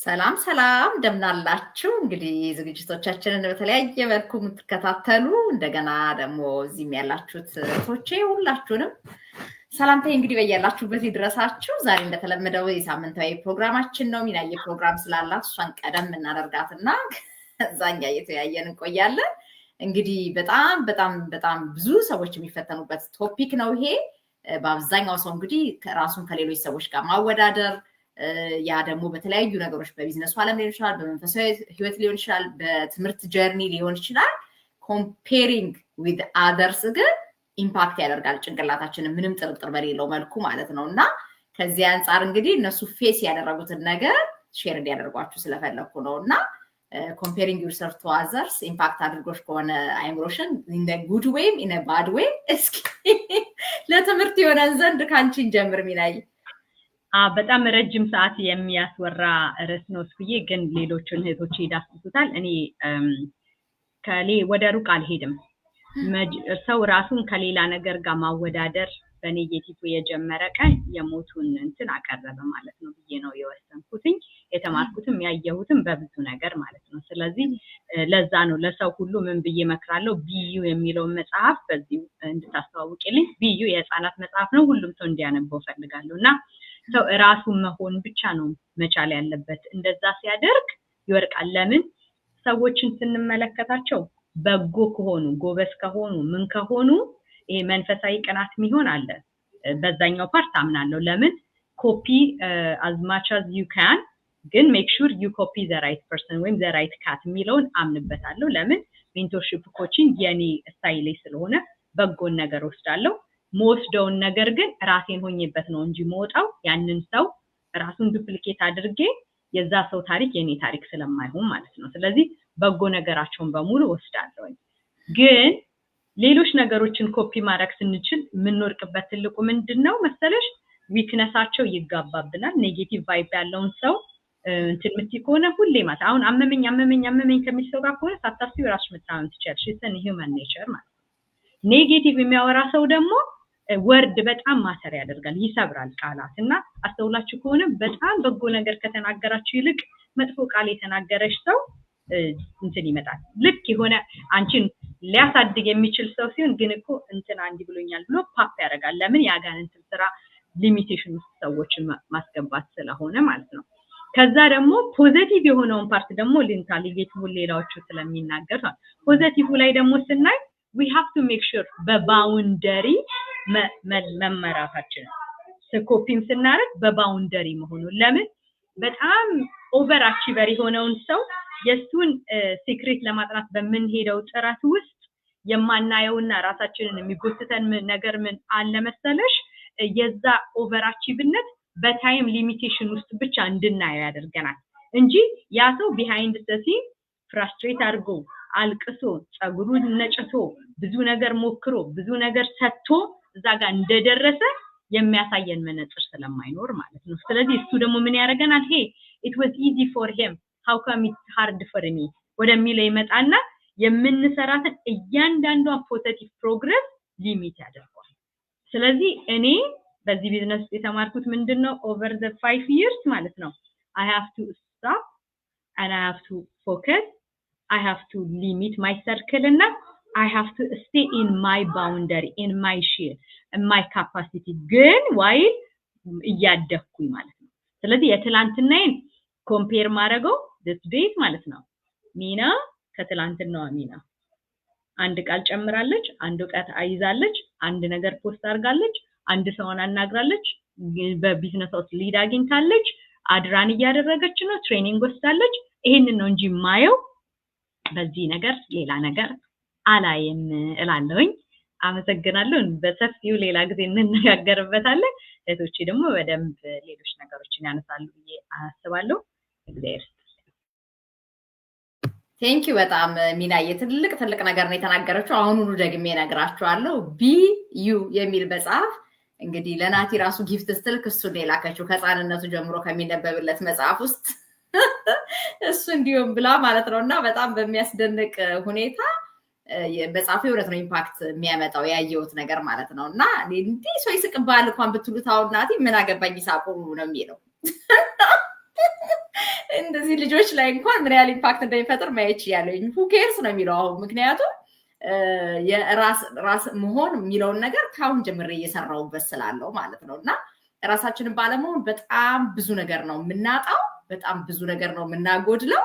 ሰላም ሰላም እንደምናላችሁ እንግዲህ ዝግጅቶቻችንን በተለያየ መልኩ የምትከታተሉ እንደገና ደግሞ እዚህም ያላችሁት እህቶቼ ሁላችሁንም ሰላምታዬ እንግዲህ በያላችሁበት ይድረሳችሁ። ዛሬ እንደተለመደው የሳምንታዊ ፕሮግራማችን ነው። ሚናዬ ፕሮግራም ስላላት እሷን ቀደም እናደርጋትና እዛኛ እየተያየን እንቆያለን። እንግዲህ በጣም ብዙ ሰዎች የሚፈተኑበት ቶፒክ ነው ይሄ። በአብዛኛው ሰው እንግዲህ ራሱን ከሌሎች ሰዎች ጋር ማወዳደር ያ ደግሞ በተለያዩ ነገሮች በቢዝነሱ ዓለም ሊሆን ይችላል፣ በመንፈሳዊ ህይወት ሊሆን ይችላል፣ በትምህርት ጀርኒ ሊሆን ይችላል። ኮምፔሪንግ ዊዝ አደርስ ግን ኢምፓክት ያደርጋል ጭንቅላታችንን ምንም ጥርጥር በሌለው መልኩ ማለት ነው። እና ከዚህ አንጻር እንግዲህ እነሱ ፌስ ያደረጉትን ነገር ሼር እንዲያደርጓችሁ ስለፈለኩ ነው። እና ኮምፔሪንግ ዩርሰልፍ ቱ አዘርስ ኢምፓክት አድርጎች ከሆነ አይምሮሽን ኢን ጉድ ዌይም ኢን ባድ ዌይ እስኪ ለትምህርት የሆነን ዘንድ ካንቺን ጀምር ሚናይ። በጣም ረጅም ሰዓት የሚያስወራ ርዕስ ነው እስኩዬ፣ ግን ሌሎችን እህቶቼ ይዳስሱታል። እኔ ወደ ሩቅ አልሄድም። ሰው ራሱን ከሌላ ነገር ጋር ማወዳደር በኔጌቲቭ የጀመረ ቀን የሞቱን እንትን አቀረበ ማለት ነው ብዬ ነው የወሰንኩትኝ። የተማርኩትም ያየሁትም በብዙ ነገር ማለት ነው። ስለዚህ ለዛ ነው ለሰው ሁሉ ምን ብዬ መክራለሁ፣ ቢዩ የሚለውን መጽሐፍ በዚህ እንድታስተዋውቂልኝ። ቢዩ የህፃናት መጽሐፍ ነው፣ ሁሉም ሰው እንዲያነበው ፈልጋለሁ። እና ሰው ራሱን መሆን ብቻ ነው መቻል ያለበት። እንደዛ ሲያደርግ ይወርቃል። ለምን ሰዎችን ስንመለከታቸው በጎ ከሆኑ ጎበዝ ከሆኑ ምን ከሆኑ ይሄ መንፈሳዊ ቅናት የሚሆን አለ። በዛኛው ፓርት አምናለሁ። ለምን ኮፒ as much as you can ግን make sure you copy the right person ወይም the right cat የሚለውን አምንበታለሁ። ለምን ሜንቶርሺፕ ኮቺንግ የኔ ስታይል ስለሆነ በጎን ነገር ወስዳለሁ። ሞስዶውን ነገር ግን ራሴን ሆኜበት ነው እንጂ ሞጣው ያንን ሰው ራሱን ዱፕሊኬት አድርጌ የዛ ሰው ታሪክ የኔ ታሪክ ስለማይሆን ማለት ነው። ስለዚህ በጎ ነገራቸውን በሙሉ ወስዳለሁ። ግን ሌሎች ነገሮችን ኮፒ ማድረግ ስንችል ምንወርቅበት ትልቁ ምንድነው መሰለሽ? ዊክነሳቸው ይጋባብናል። ኔጌቲቭ ቫይብ ያለውን ሰው እንትን ምትይቆነ ሁሌ ማለት አሁን አመመኝ ከሚሰው ጋር ከሆነ ሳታስቢው ራስሽ መታመም ትችያለሽ። እሱን ሂውማን ኔቸር ማለት ነው። ኔጌቲቭ የሚያወራ ሰው ደግሞ ወርድ በጣም ማተር ያደርጋል፣ ይሰብራል ቃላት። እና አስተውላችሁ ከሆነ በጣም በጎ ነገር ከተናገራችሁ ይልቅ መጥፎ ቃል የተናገረሽ ሰው እንትን ይመጣል። ልክ የሆነ አንቺን ሊያሳድግ የሚችል ሰው ሲሆን ግን እኮ እንትን አንዲ ብሎኛል ብሎ ፓፕ ያደርጋል። ለምን ያጋንንት ስራ ሊሚቴሽን ሰዎችን ማስገባት ስለሆነ ማለት ነው። ከዛ ደግሞ ፖዚቲቭ የሆነውን ፓርት ደግሞ ሊንታሊጌት ሌላዎቹ ስለሚናገር ነው። ፖዚቲቭ ላይ ደግሞ ስናይ we have to make sure በባውንደሪ መመራታችን ስኮፒም ስናረግ በባውንደሪ መሆኑ። ለምን በጣም ኦቨር አቺቨር የሆነውን ሰው የሱን ሲክሬት ለማጥራት በመንሄደው ጥራት ውስጥ የማናየውና ራሳችንን የሚጎትተን ነገር ምን አለ መሰለሽ? የዛ ኦቨር አቺቭነት በታይም ሊሚቴሽን ውስጥ ብቻ እንድናየው ያደርገናል እንጂ ያ ሰው ቢሃይንድ ዘ ሲን ፍራስትሬት አድርጎ አልቅሶ ጸጉሩን ነጭቶ ብዙ ነገር ሞክሮ ብዙ ነገር ሰጥቶ እዛ ጋር እንደደረሰ የሚያሳየን መነጽር ስለማይኖር ማለት ነው። ስለዚህ እሱ ደግሞ ምን ያደርገናል? it was easy for him how come it's hard for me ወደሚለው ይመጣና የምንሰራትን እያንዳንዷን ፖዚቲቭ ፕሮግረስ ሊሚት ያደርጋል። ስለዚህ እኔ በዚህ ቢዝነስ የተማርኩት ምንድነው over the 5 years ማለት ነው I have to stop and I have to focus, I have to limit my circle and I have to stay in my boundary, in my share, in my capacity ግን while እያደኩኝ ማለት ነው። ስለዚህ የትላንትናዬን ኮምፔር ማድረገው this days ማለት ነው። ሚና ከትላንትናዋ ሚና አንድ ቃል ጨምራለች፣ አንድ ዕውቀት አይዛለች፣ አንድ ነገር ፖስት አድርጋለች፣ አንድ ሰውን አናግራለች፣ በቢዝነስ ውስጥ ሊድ አግኝታለች፣ አድራን እያደረገች ነው፣ ትሬኒንግ ወስዳለች። ይሄንን ነው እንጂ ማየው በዚህ ነገር ሌላ ነገር አላየም እላለሁኝ። አመሰግናለሁ። በሰፊው ሌላ ጊዜ እንነጋገርበታለን። እህቶቼ ደግሞ በደንብ ሌሎች ነገሮችን ያነሳሉ ብዬ አስባለሁ። እግዚአብሔር ቴንክ ዩ በጣም ሚናዬ ትልቅ ነገር ነው የተናገረችው። አሁኑኑ ደግሜ እነግራችኋለሁ። ቢ ዩ የሚል መጽሐፍ እንግዲህ ለናቲ ራሱ ጊፍት ስትልክ እሱን የላከችው ከህፃንነቱ ጀምሮ ከሚነበብለት መጽሐፍ ውስጥ እሱ እንዲሁም ብላ ማለት ነውና በጣም በሚያስደንቅ ሁኔታ በጻፈ እውነት ነው ኢምፓክት የሚያመጣው ያየሁት ነገር ማለት ነውና እንዴ ሰው ይስቅባል እንኳን ብትሉት አሁን ናቲ ምን አገባኝ ይሳቁ ነው የሚለው እንደዚህ ልጆች ላይ እንኳን ምን ያህል ኢምፓክት እንደሚፈጥር ማየት ያለኝ who cares ነው የሚለው አሁን ምክንያቱም የራስ መሆን የሚለውን ነገር ካሁን ጀምሬ እየሰራውበት ስላለው ማለት ነውና ራሳችንን ባለመሆን በጣም ብዙ ነገር ነው የምናጣው በጣም ብዙ ነገር ነው የምናጎድለው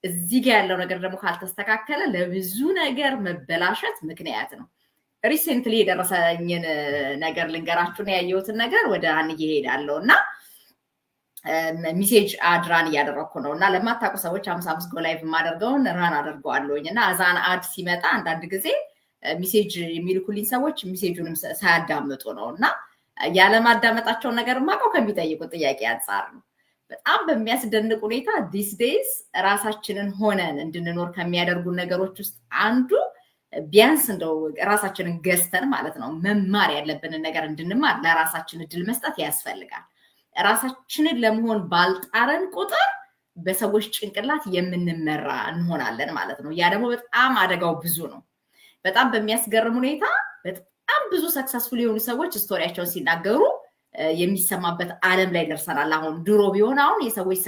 እዚህ ጋር ያለው ነገር ደግሞ ካልተስተካከለ ለብዙ ነገር መበላሸት ምክንያት ነው ሪሰንትሊ የደረሰኝን ነገር ልንገራችሁ ነው ያየሁትን ነገር ወደ አንዬ ሄዳለውና ሜሴጅ አድራን ያደረኩ ነውና ለማታውቁ ሰዎች 55 ጎ ላይቭ ማደርገውን ራን አደርገዋለሁኝና አዛን አድ ሲመጣ አንዳንድ ጊዜ ሜሴጅ የሚልኩልኝ ሰዎች ሜሴጁንም ሳያዳምጡ ነውና ያለማዳመጣቸው ነገር ማቀው ከሚጠይቁ ጥያቄ አንፃር ነው በጣም በሚያስደንቅ ሁኔታ these days ራሳችንን ሆነን እንድንኖር ከሚያደርጉ ነገሮች ውስጥ አንዱ ቢያንስ እንደው ራሳችንን ገዝተን ማለት ነው መማር ያለብን ነገር እንድንማር ለራሳችን እድል መስጠት ያስፈልጋል ራሳችንን ለመሆን ባልጣረን ቁጥር በሰዎች ጭንቅላት የምንመራ እንሆናለን ማለት ነው ያ ደግሞ በጣም አደጋው ብዙ ነው በጣም በሚያስገርም ሁኔታ በጣም ብዙ ሰክሰስፉል የሆኑ ሰዎች ስቶሪያቸውን ሲናገሩ የሚሰማበት ዓለም ላይ ደርሰናል አሁን ድሮ ቢሆን አሁን የሰዎች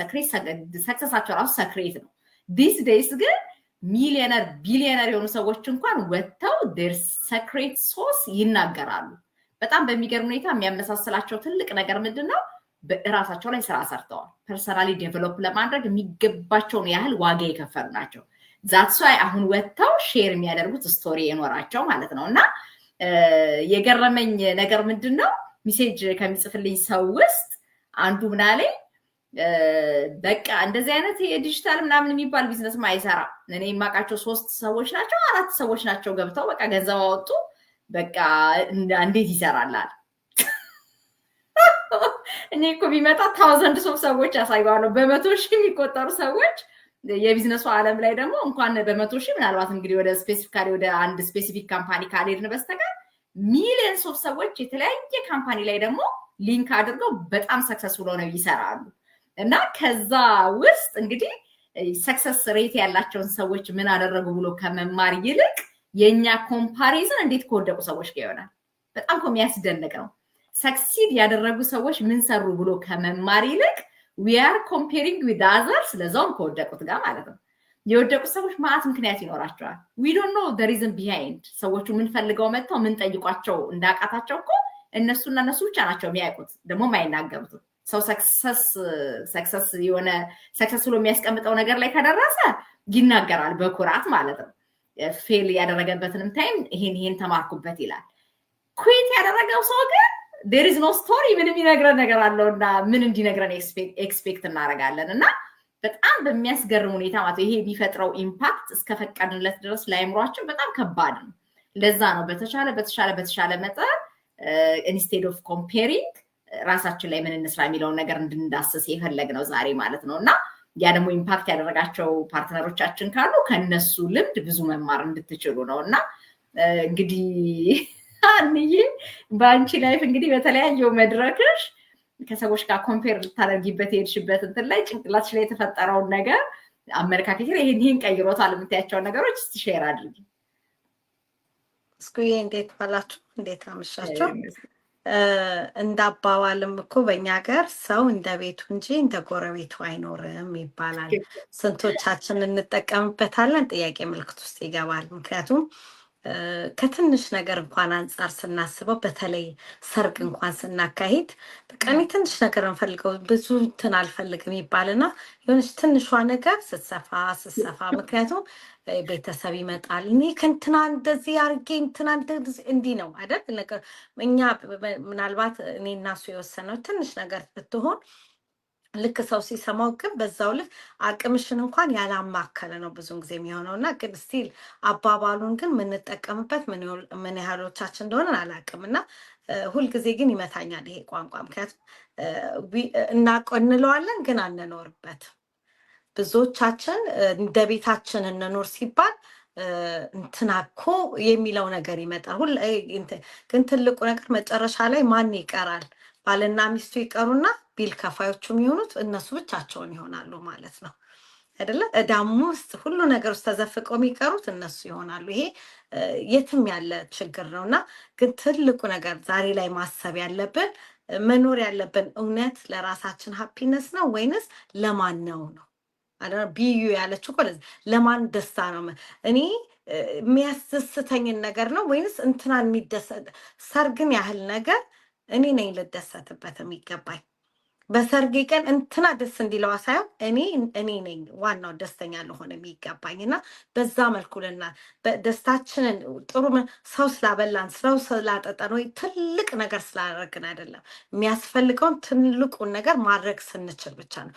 ሰክሰሳቸው ራሱ ሰክሬት ነው these days ግን ሚሊዮነር ቢሊዮነር የሆኑ ሰዎች እንኳን ወጥተው their secret sauce ይናገራሉ በጣም በሚገርም ሁኔታ የሚያመሳስላቸው ትልቅ ነገር ምንድነው በራሳቸው ላይ ስራ ሰርተዋል ፐርሰናሊ ዴቨሎፕ ለማድረግ የሚገባቸውን ያህል ዋጋ የከፈሉ ናቸው that's why አሁን ወጥተው ሼር የሚያደርጉት ስቶሪ የኖራቸው ማለት ነውና የገረመኝ ነገር ምንድነው ሜሴጅ ከሚጽፍልኝ ሰው ውስጥ አንዱ ምናለኝ በቃ እንደዚህ አይነት የዲጂታል ምናምን የሚባል ቢዝነስ ማይሰራ እኔ የማቃቸው 3 ሰዎች ናቸው 4 ሰዎች ናቸው ገብተው በቃ ገንዘብ አወጡ በቃ እንዴት ይሰራላል እኔ እኮ ቢመጣ 1000 ሰዎች ያሳዩዋለሁ በመቶ ሺህ የሚቆጠሩ ሰዎች የቢዝነሱ ዓለም ላይ ደግሞ እንኳን በመቶ ሺህ ምናልባት እንግዲህ ወደ ስፔሲፊካሊ ወደ አንድ ስፔሲፊክ ካምፓኒ ካልሄድን በስተቀር ሚሊየንስ ኦፍ ሰዎች የተለያየ ካምፓኒ ላይ ደግሞ ሊንክ አድርገው በጣም ሰክሰስፉል ሆነው ይሰራሉ እና ከዛ ውስጥ እንግዲህ ሰክሰስ ሬት ያላቸውን ሰዎች ምን አደረጉ ብሎ ከመማር ይልቅ የኛ ኮምፓሪዝን እንዴት ከወደቁ ሰዎች ጋር ይሆናል በጣም የሚያስደንቅ ነው ሰክሲድ ያደረጉ ሰዎች ምን ሰሩ ብሎ ከመማር ይልቅ we are comparing with others ለዛውም ከወደቁት ጋር ማለት ነው የወደቁ ሰዎች ማአት ምክንያት ይኖራቸዋል we don't know the reason behind ሰዎቹ ምን ፈልገው መጥተው ምን ጠይቋቸው እንዳቃታቸው እኮ እነሱና እነሱ ብቻ ናቸው የሚያውቁት ደግሞ ማይናገሩት ሰው ሰክሰስ የሆነ ሰክሰስፉል የሚያስቀምጠው ነገር ላይ ከደረሰ ይናገራል በኩራት ማለት ነው ፌል ያደረገበትንም ታይም ይሄን ተማርኩበት ይላል ኩዊት ያደረገው ሰው ግን there is no story ምንም ይነግረን ነገር አለውና ምን እንዲነግረን ኤክስፔክት እናደርጋለን እና በጣም በሚያስገርም ሁኔታ ማለት ይሄ ቢፈጥረው ኢምፓክት እስከፈቀድንለት ድረስ ላይምሯችን በጣም ከባድ ነው ለዛ ነው በተሻለ መጠን instead of comparing ራሳችን ላይ ምን እንስራ የሚለውን ነገር እንድንዳስስ የፈለግነው ዛሬ ማለት ነውና ያ ደግሞ ኢምፓክት ያደረጋቸው ፓርትነሮቻችን ካሉ ከነሱ ልምድ ብዙ መማር እንድትችሉ ነውና እንግዲህ አንዬ ባንቺ ላይፍ እንግዲህ በተለያየ መድረክሽ ከሰዎች ጋር ኮምፔር ልታደርጊበት የሄድሽበት እንትን ላይ ጭንቅላትሽ ላይ የተፈጠረውን ነገር አመለካከት ይሄን ቀይሮታል የምታያቸው ነገሮች እስቲ ሼር አድርጊ እስኩዬ እንዴት ባላችሁ እንዴት አመሻችሁ እንዳባባልም እኮ በእኛ ሀገር ሰው እንደ ቤቱ እንጂ እንደ ጎረቤቱ አይኖርም ይባላል ስንቶቻችን እንጠቀምበታለን ጥያቄ ምልክት ውስጥ ይገባል ምክንያቱም ከትንሽ ነገር እንኳን አንፃር ስናስበው በተለይ ሰርግ እንኳን ስናካሂድ በቀን ትንሽ ነገር እንፈልገው ብዙ እንትን አልፈልግም ይባልና የሆነች ትንሿ ነገር ስትሰፋ ምክንያቱም ቤተሰብ ይመጣል እኔ ከንትና እንደዚህ አርጌ እንትና እንዲህ ነው አይደል ነገር እኛ ምናልባት እኔና እሱ የወሰነው ትንሽ ነገር ብትሆን ልክ ሰው ሲሰማው ግን በዛው ልክ አቅምሽን እንኳን ያላማከለ ነው ብዙን ጊዜ የሚሆነውና ግን ስቲል አባባሉን ግን ምንጠቀምበት ምን ያህሎቻችን እንደሆነ አላቅምና ሁል ጊዜ ግን ይመታኛል ይሄ ቋንቋ ምክንያቱም እናቆንለዋለን ግን አንኖርበት ብዙዎቻችን እንደ ቤታችን እንኖር ሲባል እንትናኮ የሚለው ነገር ይመጣል ሁሉ ግን ትልቁ ነገር መጨረሻ ላይ ማን ይቀራል ባልና ሚስቱ ይቀሩና ቢል ከፋዮቹም ይሆኑት እነሱ ብቻቸውን ይሆናሉ ማለት ነው አይደለ እዳሙ ውስጥ ሁሉ ነገር ውስጥ ተዘፍቀው የሚቀሩት እነሱ ይሆናሉ ይሄ የትም ያለ ችግር ነውና ግን ትልቁ ነገር ዛሬ ላይ ማሰብ ያለብን መኖር ያለብን እውነት ለራሳችን ሃፒነስ ነው ወይንስ ለማን ነው? ቢዩ ያለችው እኮ ለማን ደስታ ነው? እኔ የሚያስደስተኝን ነገር ነው ወይንስ እንትናን የሚደሰት ሰርግን ያህል ነገር እኔ ነኝ ልደሰትበት የሚገባኝ? በሰርጌ ቀን እንትና ደስ እንዲለዋ ሳይሆን እኔ ነኝ ዋናው ደስተኛ ለሆነ የሚገባኝ እና በዛ መልኩ ደስታችንን ጥሩ ሰው ስላበላን ሰው ስላጠጠን ወይ ትልቅ ነገር ስላደረግን አይደለም። የሚያስፈልገውን ትልቁን ነገር ማድረግ ስንችል ብቻ ነው።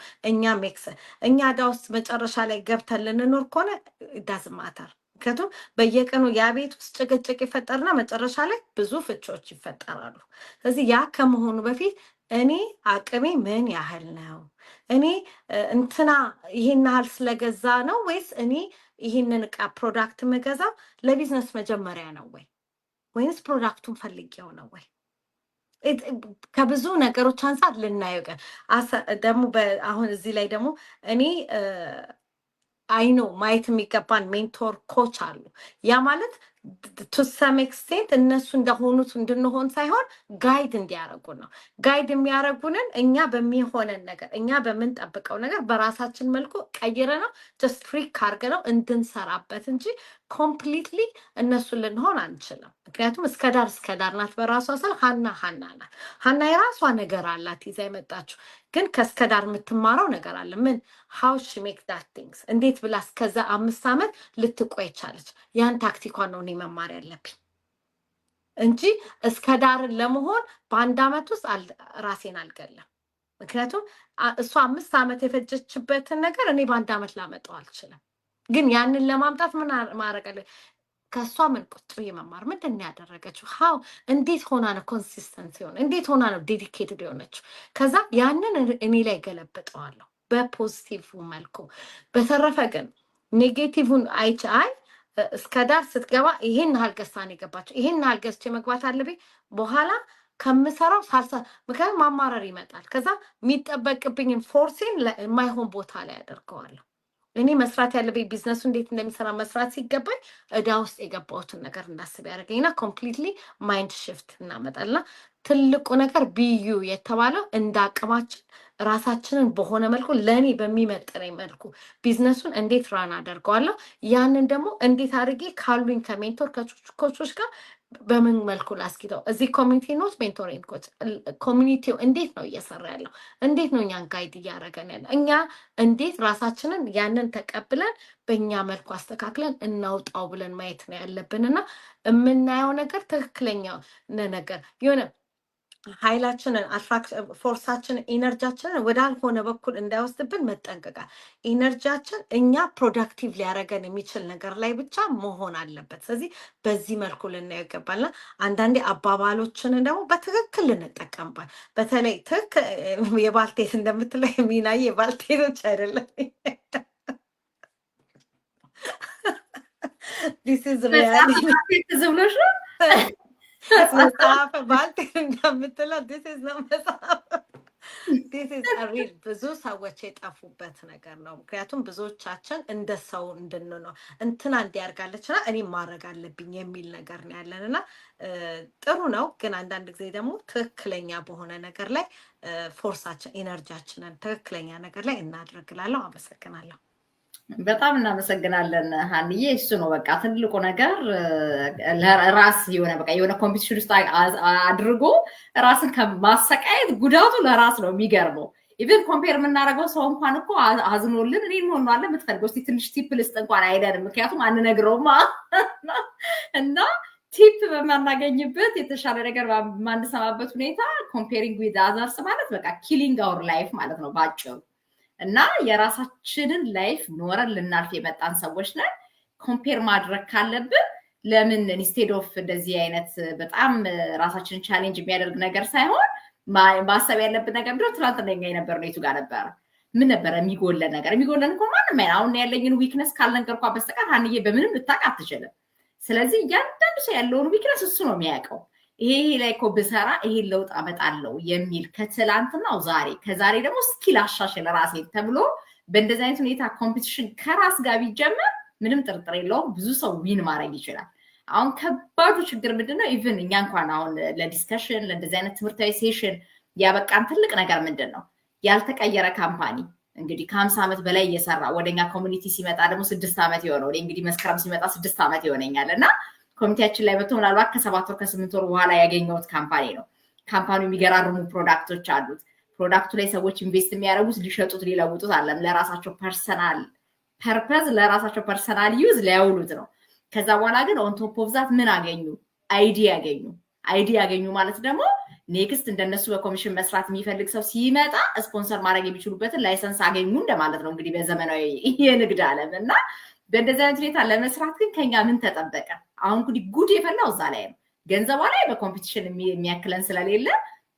እኛ ዕዳ ውስጥ መጨረሻ ላይ ገብተን ልንኖር ከሆነ ዳዝማታር ምክንያቱም በየቀኑ ያ ቤት ውስጥ ጭቅጭቅ ይፈጠርና መጨረሻ ላይ ብዙ ፍቾች ይፈጠራሉ። ስለዚህ ያ ከመሆኑ በፊት እኔ አቅሜ ምን ያህል ነው? እኔ እንትና ይሄን ያህል ስለገዛ ነው ወይስ እኔ ይሄንን እቃ ፕሮዳክት መገዛው ለቢዝነስ መጀመሪያ ነው ወይስ ፕሮዳክቱን ፈልጌው ነው ወይ? ከብዙ ነገሮች አንፃር ልናየው ደግሞ አሁን እዚህ ላይ ደግሞ እኔ አይኖ ማየት የሚገባን ሜንቶር ኮች አሉ። ያ ማለት ቱ ሰም ኤክስቴንት እነሱ እንደሆኑት እንድንሆን ሳይሆን ጋይድ እንዲያደርጉን ነው። ጋይድ የሚያደርጉንን እኛ በሚሆነን ነገር እኛ በምንጠብቀው ነገር በራሳችን መልኩ ቀይረ ነው ጀስት ፍሪክ አድርገ ነው እንድንሰራበት እንጂ ኮምፕሊትሊ እነሱን ልንሆን አንችልም። ምክንያቱም እስከ ዳር ናት በራሷ ሰው ሀና ናት። ሀና የራሷ ነገር አላት ይዛ የመጣችው ግን ከእስከ ዳር የምትማረው ነገር አለ። ምን how she make that things እንዴት ብላ እስከዛ 5 ዓመት ልትቆይ ቻለች? ያን ታክቲኳን ነው እኔ መማር ያለብኝ እንጂ እስከ ዳር ለመሆን በአንድ ዓመት ውስጥ ራሴን አልገለም። ምክንያቱም እሷ 5 ዓመት የፈጀችበትን ነገር እኔ በአንድ ዓመት ላመጣው አልችልም። ግን ያንን ለማምጣት ምን ማድረግ አለ? ከሷ ምን ቁጭ የመማር ምንድን ነው ያደረገችው? ሃው እንዴት ሆና ነው ኮንሲስተንት ሆነ? እንዴት ሆና ነው ዴዲኬትድ የሆነችው? ከዛ ያንን እኔ ላይ ገለብጠዋለሁ በፖዚቲቭ መልኩ። በተረፈ ግን ኔጌቲቭን አይ እስከ ዳር ስትገባ ይሄን ያህል ገዝታ ነው የገባችው፣ ይሄን ያህል ገዝቼ መግባት አለብኝ በኋላ ከምሰራው ሳልሳ ምክንያቱም ማማረር ይመጣል። ከዛ የሚጠበቅብኝን ፎርሴን የማይሆን ቦታ ላይ ያደርገዋለሁ። እኔ መስራት ያለብኝ ቢዝነሱ እንዴት እንደሚሰራ መስራት ሲገባኝ ዕዳ ውስጥ የገባሁትን ነገር እንዳስብ ያደርገኝና ኮምፕሊትሊ ማይንድ ሽፍት እናመጣልና ትልቁ ነገር ቢዩ የተባለው እንደ አቅማችን ራሳችንን በሆነ መልኩ ለእኔ በሚመጥነኝ መልኩ ቢዝነሱን እንዴት ራን አደርገዋለሁ፣ ያንን ደግሞ እንዴት አድርጌ ካሉኝ ከሜንቶር ኮቾች ጋር በምን መልኩ ላስኪተው። እዚህ ኮሚኒቲ ኖት ሜንቶሪንግ ኮች ኮሚኒቲው እንዴት ነው እየሰራ ያለው? እንዴት ነው እኛን ጋይድ እያደረገን ያለ? እኛ እንዴት ራሳችንን ያንን ተቀብለን በእኛ መልኩ አስተካክለን እናውጣው ብለን ማየት ነው ያለብንና የምናየው ነገር ትክክለኛ ነገር የሆነ ኃይላችንን ፎርሳችንን ኢነርጂያችንን ወዳልሆነ በኩል እንዳይወስድብን መጠንቀቃል። ኢነርጂያችን እኛ ፕሮዳክቲቭ ሊያደርገን የሚችል ነገር ላይ ብቻ መሆን አለበት። ስለዚህ በዚህ መልኩ ልናየው ይገባልና አንዳንዴ አባባሎችንን ደግሞ በትክክል ልንጠቀምባል። በተለይ የባልቴት እንደምትለው የሚናይ የባልቴቶች አይደለም ዲስ ኢዝ ሪያሊቲ ዝብሎሽ ነው መጽሐፍ ባልቴት እንደምትለው ዲስ ኢዝ ነው መጽሐፍ ዲስ ኢዝ ሪል ብዙ ሰዎች የጠፉበት ነገር ነው። ምክንያቱም ብዙዎቻችን እንደ ሰው እንድንኖር እንትና እንዲያርጋለችና እኔ ማድረግ አለብኝ የሚል ነገር ነው ያለንና ጥሩ ነው። ግን አንዳንድ ጊዜ ደግሞ ትክክለኛ በሆነ ነገር ላይ ፎርሳችን ኢነርጂያችንን ትክክለኛ ነገር ላይ እናድርግላለሁ። አመሰግናለሁ። በጣም እናመሰግናለን ሀንዬ። እሱ ነው በቃ ትልቁ ነገር ለራስ የሆነ ኮምፒቲሽን ውስጥ አድርጎ ራስን ከማሰቃየት ጉዳቱ ለራስ ነው የሚገርመው። ኢቨን ኮምፔር የምናደርገው ሰው እንኳን እኮ አዝኖልን እኔ ሆኗለ የምትፈልገው እስቲ ትንሽ ቲፕ ልስጥ እንኳን አይደለም፣ ምክንያቱም አንነግረውማ እና ቲፕ በማናገኝበት የተሻለ ነገር በማንሰማበት ሁኔታ ኮምፔሪንግ ዊዝ አዘርስ ማለት በቃ ኪሊንግ አወር ላይፍ ማለት ነው ባጭሩ። እና የራሳችንን ላይፍ ኖረን ልናልፍ የመጣን ሰዎች ነን። ኮምፔር ማድረግ ካለብን ለምን ኢንስቴድ ኦፍ እንደዚህ አይነት በጣም ራሳችንን ቻሌንጅ የሚያደርግ ነገር ሳይሆን ማሰብ ያለብን ነገር ቢሆን ትናንትና የነበረው የቱ ጋር ነበረ? ምን ነበረ የሚጎለን ነገር? የሚጎለን እኮ ማንም አሁን ያለኝን ዊክነስ ካልነገርኳ በስተቀር ሀንዬ በምንም ልታውቅ አትችልም። ስለዚህ እያንዳንዱ ሰው ያለውን ዊክነስ እሱ ነው የሚያውቀው። ይሄ ላይ እኮ ብሰራ ይሄን ለውጥ አመጣለሁ የሚል ከትላንትናው ዛሬ ከዛሬ ደግሞ ስኪል አሻሽል ራሴን ተብሎ በእንደዚህ አይነት ሁኔታ ኮምፒቲሽን ከራስ ጋር ቢጀመር ምንም ጥርጥር የለውም ብዙ ሰው ዊን ማድረግ ይችላል። አሁን ከባዱ ችግር ምንድነው? ኢቭን እኛ እንኳን አሁን ለዲስከሽን ለእንደዚህ አይነት ትምህርታዊ ሴሽን ያበቃን ትልቅ ነገር ምንድነው? ያልተቀየረ ካምፓኒ እንግዲህ ከ50 ዓመት በላይ እየሰራ ወደኛ ኮሚኒቲ ሲመጣ ደግሞ 6 ዓመት ይሆነው እንግዲህ መስከረም ሲመጣ 6 ዓመት ይሆነኛልና ኮሚኒቲያችን ላይ መጥቶ ምናልባት ከ7 ወር ከ8 ወር በኋላ ያገኘሁት ካምፓኒ ነው። ካምፓኒው የሚገራርሙ ፕሮዳክቶች አሉት። ፕሮዳክቱ ላይ ሰዎች ኢንቨስት የሚያደርጉት ሊሸጡት ሊለውጡት አይደለም፣ ለራሳቸው ፐርሰናል ፐርፐዝ ለራሳቸው ፐርሰናል ዩዝ ሊያውሉት ነው። ከዛ በኋላ ግን ኦን ቶፕ ኦፍ ዛት ምን አገኙ? አይዲ ያገኙ ማለት ደግሞ ኔክስት እንደነሱ በኮሚሽን መስራት የሚፈልግ ሰው ሲመጣ ስፖንሰር ማድረግ የሚችሉበትን ላይሰንስ አገኙ እንደማለት ነው እንግዲህ በዘመናዊ የንግድ ዓለም እና በእንደዚህ አይነት ሁኔታ ለመስራት ግን ከኛ ምን ተጠበቀ? አሁን እንግዲህ ጉድ የፈላው እዛ ላይ ነው። ገንዘቧ ላይ በኮምፒቲሽን የሚያክለን ስለሌለ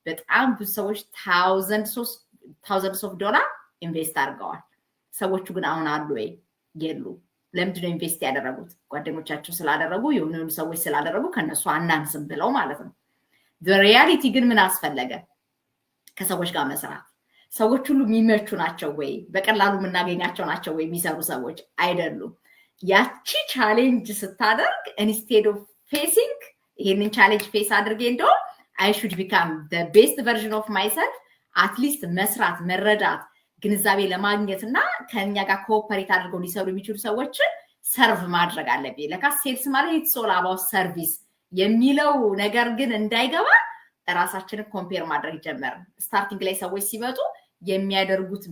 በጣም ብዙ ሰዎች ታውዘንድስ ኦፍ ዶላር ኢንቨስት አድርገዋል። ሰዎቹ ግን አሁን አሉ ወይ? የሉ። ለምንድን ነው ኢንቨስት ያደረጉት? ጓደኞቻቸው ስላደረጉ የሆኑ ሰዎች ስላደረጉ ከነሱ አናንስም ብለው ማለት ነው። ሪያሊቲ ግን ምን አስፈለገ? ከሰዎች ጋር መስራት። ሰዎች ሁሉ የሚመቹ ናቸው ወይ? በቀላሉ የምናገኛቸው ናቸው ወይ? የሚሰሩ ሰዎች አይደሉም። ያቺ ቻሌንጅ ስታደርግ ኢንስቴድ ኦፍ ፌሲንግ ይሄንን ቻሌንጅ ፌስ አድርጌ እንደው I should become the best version of myself አትሊስት መስራት መረዳት ግንዛቤ ለማግኘትና ከኛ ጋር ኮኦፐሬት አድርገው ሊሰሩ የሚችሉ ሰዎችን ሰርቭ ማድረግ አለብኝ። ለካ ሴልስ ማለት ኢትስ ኦል አባውት ሰርቪስ የሚለው ነገር ግን እንዳይገባ ራሳችንን ኮምፔር ማድረግ ጀመርን። ስታርቲንግ ላይ ሰዎች ሲመጡ የሚያደርጉት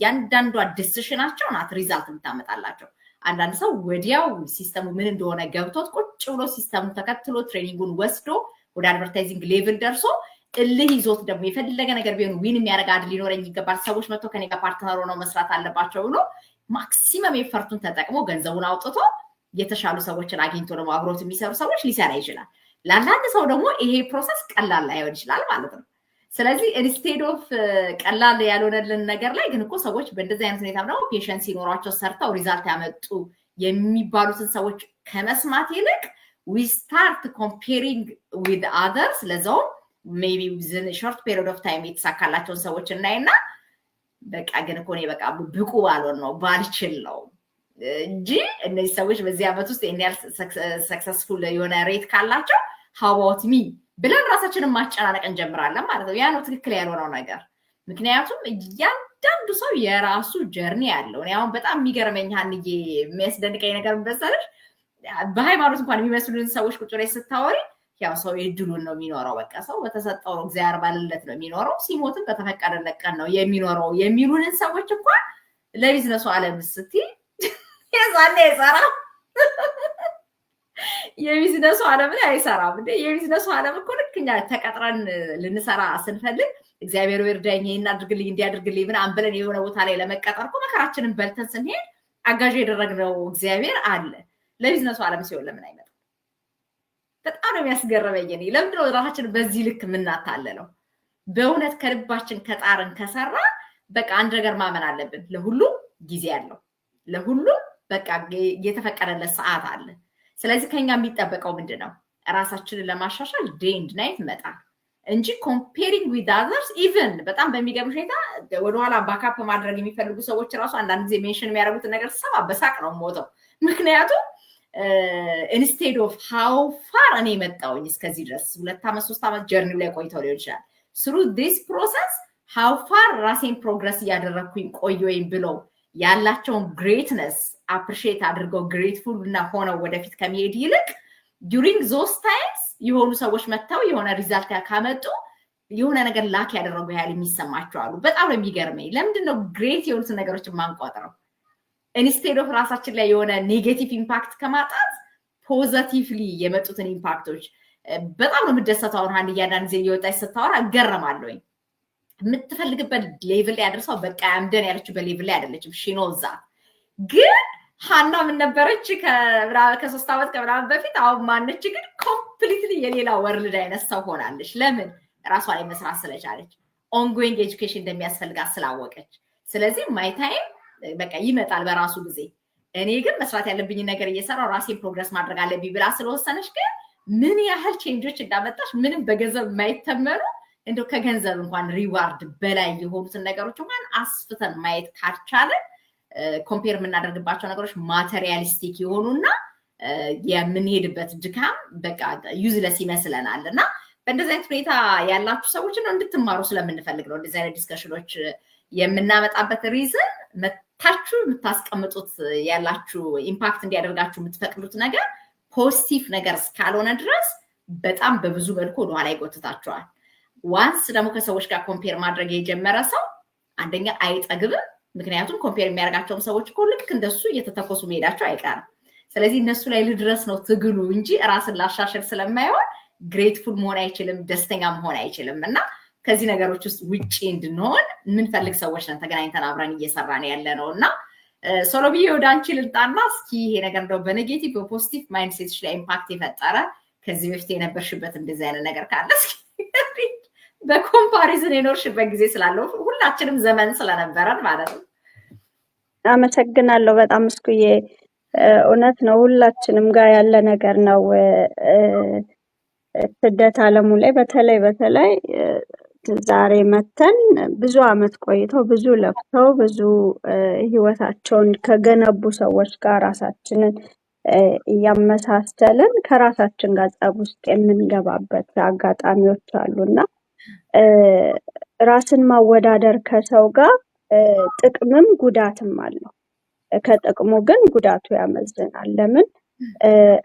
ያንዳንዷ ዲሲሽናቸው ናት ሪዛልት የምታመጣላቸው። አንዳንድ ሰው ወዲያው ሲስተሙ ምን እንደሆነ ገብቶት ቁጭ ብሎ ሲስተሙን ተከትሎ ትሬኒንጉን ወስዶ ወደ አድቨርታይዚንግ ሌቭል ደርሶ እልህ ይዞት ደግሞ የፈለገ ነገር ቢሆን ዊን የሚያደርግ አድ ሊኖረኝ ይገባል፣ ሰዎች መጥቶ ከኔ ጋር ፓርትነር ሆነው መስራት አለባቸው ብሎ ማክሲመም ኤፈርቱን ተጠቅሞ ገንዘቡን አውጥቶ የተሻሉ ሰዎችን አግኝቶ ደግሞ አብሮት የሚሰሩ ሰዎች ሊሰራ ይችላል። ለአንዳንድ ሰው ደግሞ ይሄ ፕሮሰስ ቀላል ላይሆን ይችላል ማለት ነው። ስለዚህ ኢንስቴድ ኦፍ ቀላል ያልሆነልን ነገር ላይ ግን እኮ ሰዎች በእንደዚህ አይነት ሁኔታ ደግሞ ፔሸንስ ሲኖራቸው ሰርተው ሪዛልት ያመጡ የሚባሉትን ሰዎች ከመስማት ይልቅ we start comparing with others ለዛው maybe within a short period of time የተሳካላቸውን ሰዎች እናይና በቃ ግን እኮ ነው በቃ ብቁ ባልሆን ነው ባልችል ነው እንጂ እነዚህ ሰዎች በዚህ አመት ውስጥ የኒያል ሰክሰስፉል የሆነ ሬት ካላቸው how about me ብለን ራሳችንን ማጨናነቅ እንጀምራለን ማለት ነው። ያ ነው ትክክል ያልሆነው ነገር። ምክንያቱም እያንዳንዱ ሰው የራሱ ጀርኒ ያለው ነው። አሁን በጣም የሚገርመኝ ሀንዬ የሚያስደንቀኝ ነገር መሰለሽ በሃይማኖት እንኳን የሚመስሉን ሰዎች ቁጭ ላይ ስታወሪ ያው ሰው የድሉን ነው የሚኖረው። በቃ ሰው በተሰጠው እግዚአብሔር ባለለት ነው የሚኖረው፣ ሲሞትም በተፈቀደለት ቀን ነው የሚኖረው የሚሉንን ሰዎች እንኳን ለቢዝነሱ ዓለም ስትይ የዛኔ አይሰራም። የቢዝነሱ ዓለም ላይ አይሰራም እንዴ? የቢዝነሱ ዓለም እኮ ልክ እኛ ተቀጥረን ልንሰራ ስንፈልግ እግዚአብሔር ይርዳኝ ይሄን አድርግልኝ እንዲያድርግልኝ ምናምን ብለን የሆነ ቦታ ላይ ለመቀጠር እኮ መከራችንን በልተን ስንሄድ አጋዥ ያደረግነው እግዚአብሔር አለ። ለቢዝነሱ ዓለም ሲሆን ለምን አይመጣም? በጣም ነው የሚያስገርመኝ። እኔ ለምንድን ነው ራሳችንን በዚህ ልክ የምናታለለው? በእውነት ከልባችን ከጣርን ከሰራ በቃ አንድ ነገር ማመን አለብን። ለሁሉም ጊዜ አለው። ለሁሉም በቃ የተፈቀደለት ሰዓት አለ። ስለዚህ ከኛ የሚጠበቀው ምንድነው? ራሳችንን ለማሻሻል ዴይ ኤንድ ናይት መጣር እንጂ ኮምፔሪንግ ዊዝ አዘርስ ኢቭን በጣም በሚገርም ሁኔታ ወደኋላ ባካፕ ማድረግ የሚፈልጉ ሰዎች ራሱ አንዳንድ ጊዜ ሜንሽን የሚያደርጉትን ነገር ሰማ በሳቅ ነው ሞተው። ምክንያቱም ኢንስቴድ ኦፍ ሃው ፋር እኔ መጣውኝ እስከዚህ ድረስ 2 ዓመት 3 ዓመት ጀርኒው ላይ ቆይተው ሊሆን ይችላል። ስሩ ዲስ ፕሮሰስ ሃው ፋር ራሴን ፕሮግረስ እያደረግኩኝ ቆየኝ ብለው ያላቸውን ግሬትነስ አፕሪሺየት አድርገው ግሬትፉል እና ሆነው ወደፊት ከመሄድ ይልቅ ዱሪንግ ዞስ ታይምስ የሆኑ ሰዎች መጥተው የሆነ ሪዛልት ካመጡ የሆነ ነገር ላክ ያደረጉ ያህል የሚሰማቸው አሉ። በጣም ነው የሚገርመኝ። ለምንድን ነው ግሬት የሆኑትን ነገሮችን ማንቋጥረው? ኢንስቴድ ኦፍ ራሳችን ላይ የሆነ ኔጌቲቭ ኢምፓክት ከማጣት ፖዚቲቭሊ የመጡትን ኢምፓክቶች በጣም ነው የምደሰተው። አሁን አንድ እያንዳንድ ጊዜ እየወጣች ስታወራ እገረማለሁኝ። የምትፈልግበት ሌቭል ላይ አድርሰው በቃ ያምደን ያለችበት ሌቭል ላይ አይደለችም። ሺ ኖ ዛት። ግን ሀና ምን ነበረች ከ3 ዓመት ከምናምን በፊት፣ አሁን ማነች ግን ኮምፕሊትሊ የሌላ ወርልድ አይነት ሰው ሆናለች። ለምን? ራሷ ላይ መስራት ስለቻለች፣ ኦንጎይንግ ኤጁኬሽን እንደሚያስፈልጋት ስላወቀች። ስለዚህ ማይ ታይም በቃ ይመጣል በራሱ ጊዜ። እኔ ግን መስራት ያለብኝ ነገር እየሰራው ራሴን ፕሮግረስ ማድረግ አለብኝ ብላ ስለወሰነች ግን ምን ያህል ቼንጆች እንዳመጣች ምንም በገንዘብ የማይተመኑ እንደው ከገንዘብ እንኳን ሪዋርድ በላይ የሆኑትን ነገሮች እንኳን አስፍተን ማየት ካልቻለን ኮምፔር የምናደርግባቸው ነገሮች ማቴሪያሊስቲክ የሆኑና የምንሄድበት ድካም በቃ ዩዝለስ ይመስለናል። እና በእንደዚህ አይነት ሁኔታ ያላችሁ ሰዎች ነው እንድትማሩ ስለምንፈልግ ነው እንደዚህ አይነት ዲስከሽኖች የምናመጣበት ሪዝን። መታችሁ የምታስቀምጡት ያላችሁ ኢምፓክት እንዲያደርጋችሁ የምትፈቅዱት ነገር ፖዚቲቭ ነገር እስካልሆነ ድረስ በጣም በብዙ መልኩ ወደኋላ ይጎትታችኋል። ዋንስ ደግሞ ከሰዎች ጋር ኮምፔር ማድረግ የጀመረ ሰው አንደኛ አይጠግብም። ምክንያቱም ኮምፔር የሚያደርጋቸውም ሰዎች እኮ ልክ እንደሱ እየተተኮሱ መሄዳቸው አይቀርም። ስለዚህ እነሱ ላይ ልድረስ ነው ትግሉ እንጂ ራስን ላሻሽል ስለማይሆን ግሬትፉል መሆን አይችልም፣ ደስተኛ መሆን አይችልም። እና ከዚህ ነገሮች ውስጥ ውጪ እንድንሆን የምንፈልግ ሰዎች ነን። ተገናኝተን አብረን እየሰራን ያለ ነው። እና ሶሎብዬ ወደ አንቺ ልምጣና እስኪ ይሄ ነገር እንደው በኔጌቲቭ በፖዚቲቭ ማይንድሴትሽ ላይ ኢምፓክት የፈጠረ ከዚህ በፊት የነበርሽበት እንደዚህ አይነት ነገር ካለ እስኪ በኮምፓሪዝን የኖርሽበት ጊዜ ስላለው ሁላችንም ዘመን ስለነበረን ማለት ነው። አመሰግናለሁ በጣም እስኩዬ። እውነት ነው፣ ሁላችንም ጋር ያለ ነገር ነው። ስደት ዓለሙ ላይ በተለይ ዛሬ መተን ብዙ አመት ቆይተው ብዙ ለፍተው ብዙ ህይወታቸውን ከገነቡ ሰዎች ጋር ራሳችንን እያመሳሰልን ከራሳችን ጋር ጸብ ውስጥ የምንገባበት አጋጣሚዎች አሉና ራስን ማወዳደር ከሰው ጋር ጥቅምም ጉዳትም አለው። ከጥቅሙ ግን ጉዳቱ ያመዝናል። ለምን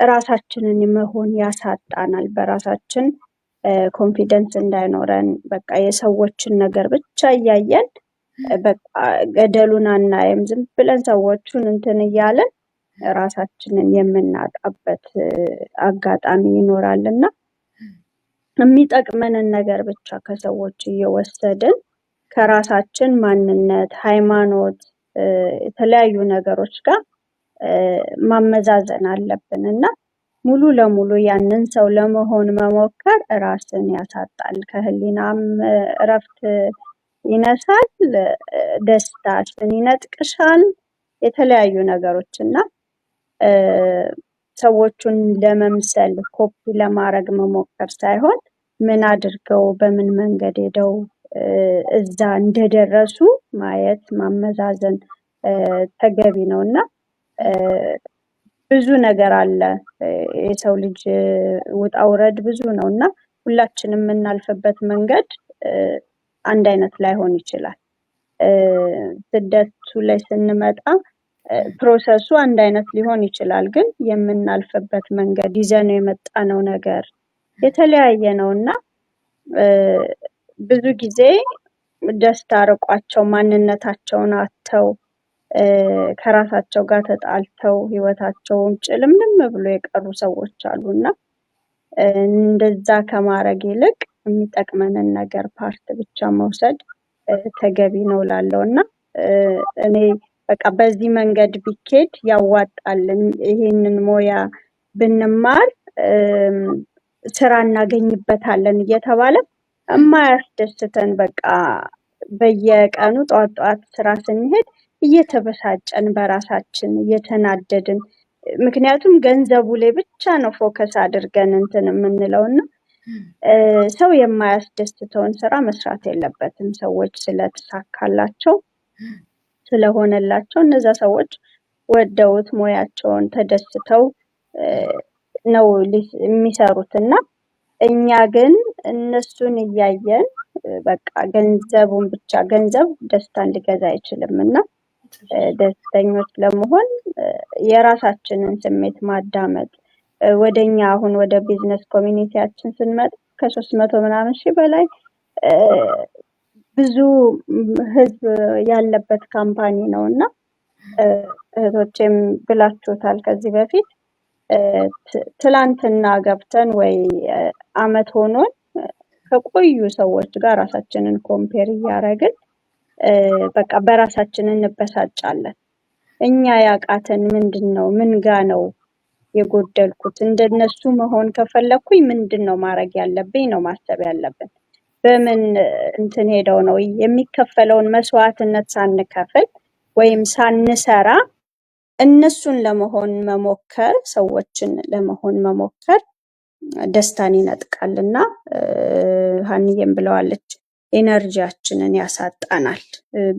ራሳችንን መሆን ያሳጣናል። በራሳችን ኮንፊደንስ እንዳይኖረን በቃ የሰዎችን ነገር ብቻ እያየን በቃ ገደሉን አናይም። ዝም ብለን ሰዎቹን እንትን እያለን ራሳችንን የምናጣበት አጋጣሚ ይኖራልና የሚጠቅመንን ነገር ብቻ ከሰዎች እየወሰድን ከራሳችን ማንነት፣ ሃይማኖት፣ የተለያዩ ነገሮች ጋር ማመዛዘን አለብን እና ሙሉ ለሙሉ ያንን ሰው ለመሆን መሞከር ራስን ያሳጣል፣ ከህሊናም እረፍት ይነሳል፣ ደስታሽን ይነጥቅሻል፣ የተለያዩ ነገሮች እና ሰዎቹን ለመምሰል ኮፒ ለማድረግ መሞከር ሳይሆን ምን አድርገው በምን መንገድ ሄደው እዛ እንደደረሱ ማየት ማመዛዘን ተገቢ ነውና ብዙ ነገር አለ። የሰው ልጅ ውጣ ውረድ ብዙ ነውና ሁላችንም የምናልፍበት መንገድ አንድ አይነት ላይሆን ይችላል። ስደቱ ላይ ስንመጣ ፕሮሰሱ አንድ አይነት ሊሆን ይችላል፣ ግን የምናልፍበት መንገድ ይዘነው የመጣነው ነገር የተለያየ ነውና ብዙ ጊዜ ደስታ ርቋቸው ማንነታቸውን አጥተው ከራሳቸው ጋር ተጣልተው ህይወታቸውን ጭልምልም ብሎ የቀሩ ሰዎች አሉና እንደዛ ከማድረግ ይልቅ የሚጠቅመንን ነገር ፓርት ብቻ መውሰድ ተገቢ ነው ላለውና እኔ በቃ በዚህ መንገድ ቢኬድ ያዋጣል። ይሄንን ሞያ ብንማር ስራ እናገኝበታለን እየተባለ የማያስደስተን በቃ በየቀኑ ጧት ስራ ስንሄድ እየተበሳጨን በራሳችን እየተናደድን፣ ምክንያቱም ገንዘቡ ላይ ብቻ ነው ፎከስ አድርገን እንትን የምንለውና ሰው የማያስደስተውን ስራ መስራት የለበትም። ሰዎች ስለተሳካላቸው ስለሆነላቸው እነዛ ሰዎች ወደውት ሞያቸውን ተደስተው ነው የሚሰሩትና እኛ ግን እነሱን እያየን በቃ ገንዘቡን ብቻ ገንዘብ ደስታን ሊገዛ አይችልምና ደስተኞች ለመሆን የራሳችንን ስሜት ማዳመጥ ወደኛ አሁን ወደ ቢዝነስ ኮሚኒቲያችን ስንመጣ ከ300 ምናምን ሺህ በላይ ብዙ ህዝብ ያለበት ካምፓኒ ነውና እህቶቼም ብላችሁታል ከዚህ በፊት ትላንትና ገብተን ወይ አመት ሆኖን ከቆዩ ሰዎች ጋር ራሳችንን ኮምፔር እያደረግን በቃ በራሳችን እንበሳጫለን። እኛ ያቃተን ምንድነው? ምን ጋ ነው የጎደልኩት? እንደነሱ መሆን ከፈለኩኝ ምንድነው ማድረግ ያለብኝ ነው ማሰብ ያለብን። በምን እንትን ሄደው ነው የሚከፈለውን መስዋዕትነት ሳንከፍል ወይም ሳንሰራ እነሱን ለመሆን መሞከር፣ ሰዎችን ለመሆን መሞከር ደስታን ይነጥቃልና ሀኒዬም ብለዋለች ኤነርጂያችንን ያሳጣናል።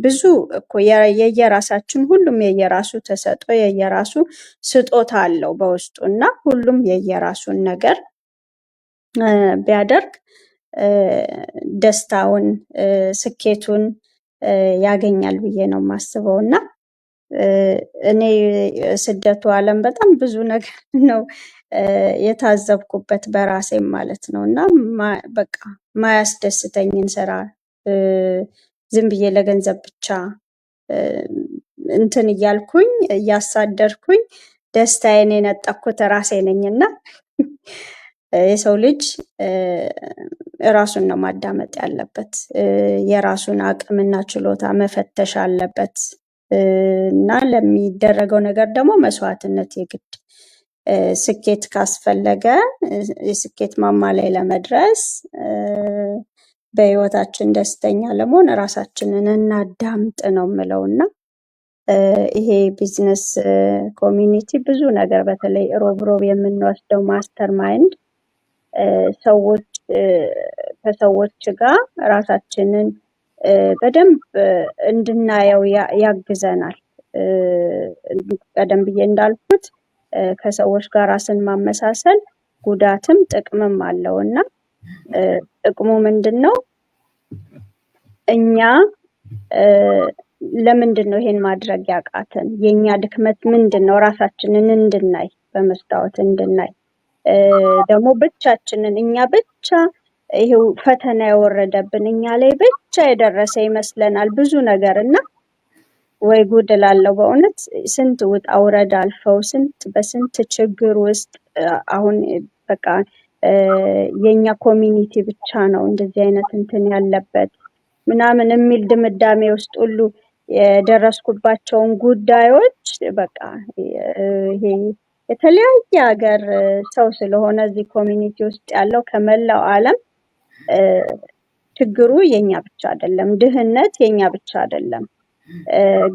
ብዙ እኮ የየራሳችን ሁሉም የየራሱ ተሰጥኦ የየራሱ ስጦታ አለው በውስጡና ሁሉም የየራሱን ነገር ቢያደርግ ደስታውን ስኬቱን ያገኛል ብዬ ነው የማስበው። እና እኔ ስደቱ ዓለም በጣም ብዙ ነገር ነው የታዘብኩበት በራሴም ማለት ነው። እና በቃ ማያስደስተኝን ስራ ዝም ብዬ ለገንዘብ ብቻ እንትን እያልኩኝ እያሳደርኩኝ ደስታዬን የነጠቅኩት ራሴ ነኝና የሰው ልጅ ራሱን ነው ማዳመጥ ያለበት። የራሱን አቅምና ችሎታ መፈተሽ አለበት እና ለሚደረገው ነገር ደግሞ መስዋዕትነት የግድ ስኬት ካስፈለገ የስኬት ማማ ላይ ለመድረስ በህይወታችን ደስተኛ ለመሆን ራሳችንን እናዳምጥ ነው የምለውና ይሄ ቢዝነስ ኮሚኒቲ ብዙ ነገር በተለይ ሮብ የምንወስደው ማስተር ማይንድ ሰዎች ከሰዎች ጋር ራሳችንን በደንብ እንድናየው ያግዘናል። ቀደም ብዬ እንዳልኩት ከሰዎች ጋር ራስን ማመሳሰል ጉዳትም ጥቅምም አለውና ጥቅሙ ምንድነው? እኛ ለምንድነው ይሄን ማድረግ ያቃተን? የኛ ድክመት ምንድነው? ራሳችንን እንድናይ በመስታወት እንድናይ ደግሞ ብቻችንን እኛ ብቻ ይሄው ፈተና ያወረደብን እኛ ላይ ብቻ የደረሰ ይመስለናል ብዙ ነገርና ወይ ጉድ እላለሁ በእውነት ስንት ውጣ ውረድ አልፈው በስንት ችግር ውስጥ አሁን በቃ የኛ ኮሚኒቲ ብቻ ነው እንደዚህ አይነት እንትን ያለበት ምናምን የሚል ድምዳሜ ውስጥ ሁሉ የደረስኩባቸውን ጉዳዮች በቃ ይሄ የተለያየ ሀገር ሰው ስለሆነ እዚህ ኮሚኒቲ ውስጥ ያለው ከመላው ዓለም ችግሩ የኛ ብቻ አይደለም፣ ድህነት የኛ ብቻ አይደለም።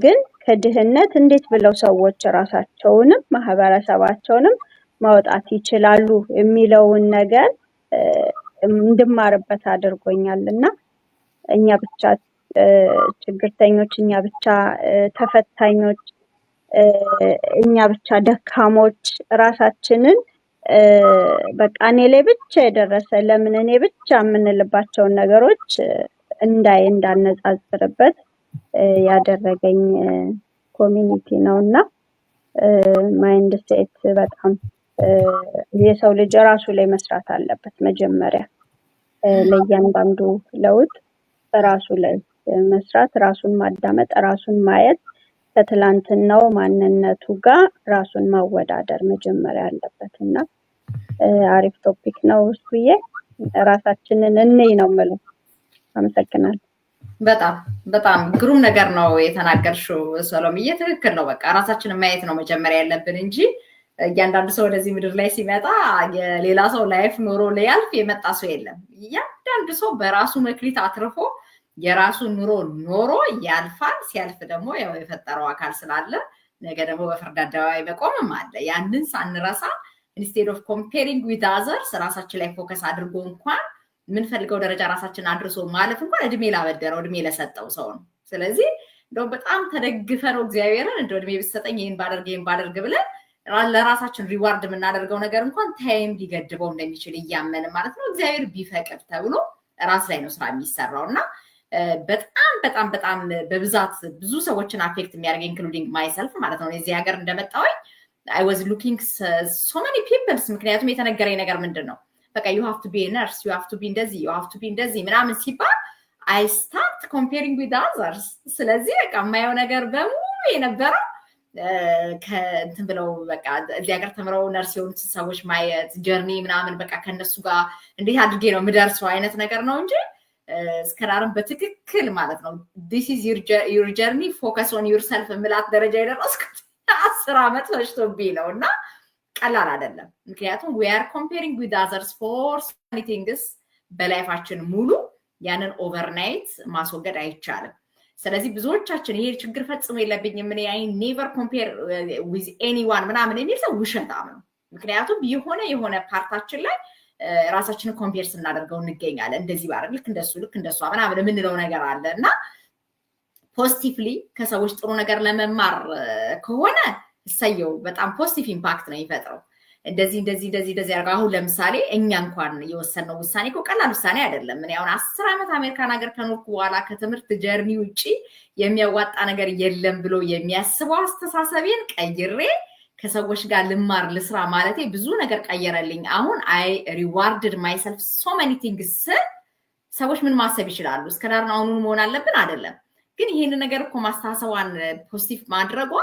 ግን ከድህነት እንዴት ብለው ሰዎች ራሳቸውንም ማህበረሰባቸውንም ማውጣት ይችላሉ የሚለውን ነገር እንድማርበት አድርጎኛልና እኛ ብቻ ችግርተኞች፣ እኛ ብቻ ተፈታኞች፣ እኛ ብቻ ደካሞች ራሳችንን በቃ እኔ ላይ ብቻ የደረሰ ለምን እኔ ብቻ የምንልባቸውን ነገሮች እንዳነጻጽርበት ያደረገኝ ኮሚኒቲ ነውና ማይንድ ሴት በጣም የሰው ልጅ ራሱ ላይ መስራት አለበት። መጀመሪያ ለእያንዳንዱ ለውጥ ራሱ ላይ መስራት፣ ራሱን ማዳመጥ፣ ራሱን ማየት፣ ከትላንትናው ማንነቱ ጋር ራሱን ማወዳደር መጀመሪያ አለበትና አሪፍ ቶፒክ ነው እሱዬ። ራሳችንን እንይ ነው የምለው። አመሰግናለሁ። በጣም በጣም ግሩም ነገር ነው የተናገርሽው ሰሎምዬ። ትክክል ነው። በቃ ራሳችንን ማየት ነው መጀመሪያ ያለብን እንጂ እያንዳንዱ ሰው ወደዚህ ምድር ላይ ሲመጣ የሌላ ሰው ላይፍ ኖሮ ሊያልፍ የመጣ ሰው የለም። እያንዳንዱ ሰው በራሱ መክሊት አትርፎ የራሱን ኑሮ ኖሮ ያልፋል። ሲያልፍ ደግሞ ያው የፈጠረው አካል ስላለ ነገ ደግሞ በፍርድ አደባባይ መቆምም አለ። ያንን ሳንረሳ ኢንስቴድ ኦፍ ኮምፔሪንግ ዊዝ አዘርስ ራሳችን ላይ ፎከስ አድርጎ እንኳን የምንፈልገው ደረጃ ራሳችን አድርሶ ማለፍ እንኳን እድሜ ላበደረው እድሜ ለሰጠው ሰው ነው። ስለዚህ እንደው በጣም ተደግፈ ነው እግዚአብሔርን እንደው እድሜ ብትሰጠኝ ይሄን ባደርግ ብለን ለራሳችን ሪዋርድ የምናደርገው ነገር እንኳን ታይም ሊገድበው እንደሚችል እያመን ማለት ነው። እግዚአብሔር ቢፈቅድ ተብሎ ራስ ላይ ነው ስራ የሚሰራውና በጣም በጣም በጣም በብዛት ብዙ ሰዎችን አፌክት የሚያደርግ ኢንክሉዲንግ ማይሰልፍ ማለት ነው። እዚህ ሀገር እንደመጣሁኝ I was looking so many people ምክንያቱም የተነገረኝ ነገር ምንድነው በቃ you have to be a nurse, you have to be እንደዚህ, you have to be እንደዚህ ምናምን ሲባል I start comparing with others። ስለዚህ በቃ የማየው ነገር በሙሉ የነበረው ከእንትን ብለው በቃ እዚህ ሀገር ተምረው ነርስ የሆኑት ሰዎች ማየት ጀርኒ ምናምን በቃ ከነሱ ጋር እንዴት አድርጌ ነው የምደርሰው አይነት ነገር ነው እንጂ እስከዳርም በትክክል ማለት ነው this is your journey, focus on yourself ምላት ደረጃ የደረስኩት 10 ዓመት ፈጅቶብኝ ነው እና ቀላል አይደለም። ምክንያቱም we are comparing with others for so many things በላይፋችን ሙሉ ያንን ኦቨርናይት ማስወገድ አይቻልም። ስለዚህ ብዙዎቻችን ይሄ ችግር ፈጽሞ የለብኝም እኔ I never compare with anyone ምናምን የሚል ሰው ውሸታም ነው። ምክንያቱም የሆነ ፓርታችን ላይ ራሳችንን ኮምፔር ስናደርገው እንገኛለን። እንደዚህ ባረግ ልክ እንደሷ ምናምን የምንለው ነገር አለና ፖዚቲቭሊ ከሰዎች ጥሩ ነገር ለመማር ከሆነ እሰየው በጣም ፖዚቲቭ ኢምፓክት ነው የሚፈጥረው። እንደዚህ ያርጋ አሁን ለምሳሌ እኛ እንኳን የወሰነው ውሳኔ እኮ ቀላል ውሳኔ አይደለም ምን ያውን 10 ዓመት አሜሪካን ሀገር ከኖርኩ በኋላ ከትምህርት ጀርኒ ውጪ የሚያዋጣ ነገር የለም ብሎ የሚያስበው አስተሳሰቤን ቀይሬ ከሰዎች ጋር ልማር ልስራ ማለቴ ብዙ ነገር ቀየረልኝ አሁን አይ ሪዋርድድ ማይሰልፍ ሶ ማኒ ቲንግስ ሰዎች ምን ማሰብ ይችላሉ እስከዳር ነው አሁን መሆን አለብን አይደለም ግን ይሄን ነገር እኮ ማስተሳሰዋን ፖዚቲቭ ማድረጓ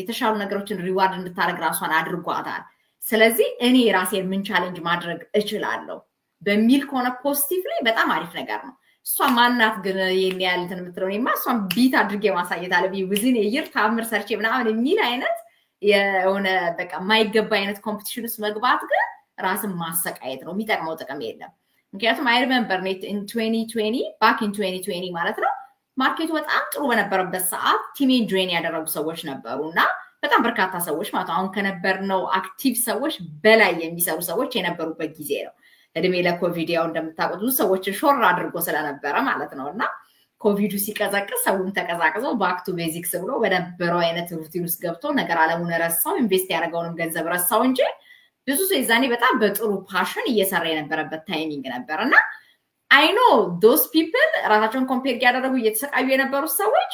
የተሻሉ ነገሮችን ሪዋርድ እንድታረግ ራሷን አድርጓታል ስለዚህ እኔ ራሴን ምን ቻሌንጅ ማድረግ እችላለሁ በሚል ኮነ ፖዚቲቭ ላይ በጣም አሪፍ ነገር ነው እሷ ማናት ግን የኔ ያልተን ምትለው እኔማ እሷን ቢት አድርጌ ማሳየት አለብኝ within a year ታምር ሰርቼ ምናምን የሚል አይነት የሆነ በቃ ማይገባ አይነት ኮምፒቲሽን ውስጥ መግባት ግን ራስን ማሰቃየት ነው የሚጠቅመው ጥቅም የለም ምክንያቱም I remember in 2020 back in 2020 ማለት ነው ማርኬቱ በጣም ጥሩ በነበረበት ሰዓት ቲሜን ጆይን ያደረጉ ሰዎች ነበሩና በጣም በርካታ ሰዎች ማለት አሁን ከነበርነው አክቲቭ ሰዎች በላይ የሚሰሩ ሰዎች የነበሩበት ጊዜ ነው እድሜ ለኮቪድ ያው እንደምታውቁት ሰዎች ሾር አድርጎ ስለነበረ ማለት ነውና ኮቪዱ ሲቀዘቅዝ ሰውን ተቀዛቅዞ ባክ ቱ ቤዚክስ ብሎ በነበረው አይነት ሩቲን ውስጥ ገብቶ ነገር አለሙን ረሳው ኢንቨስት ያደረገውንም ገንዘብ ረሳው እንጂ ብዙ ሰው ይዛኔ በጣም በጥሩ ፓሽን እየሰራ የነበረበት ታይሚንግ ነበርና I know those people ራሳቸውን ኮምፔር ያደረጉ እየተሰቃዩ የነበሩ ሰዎች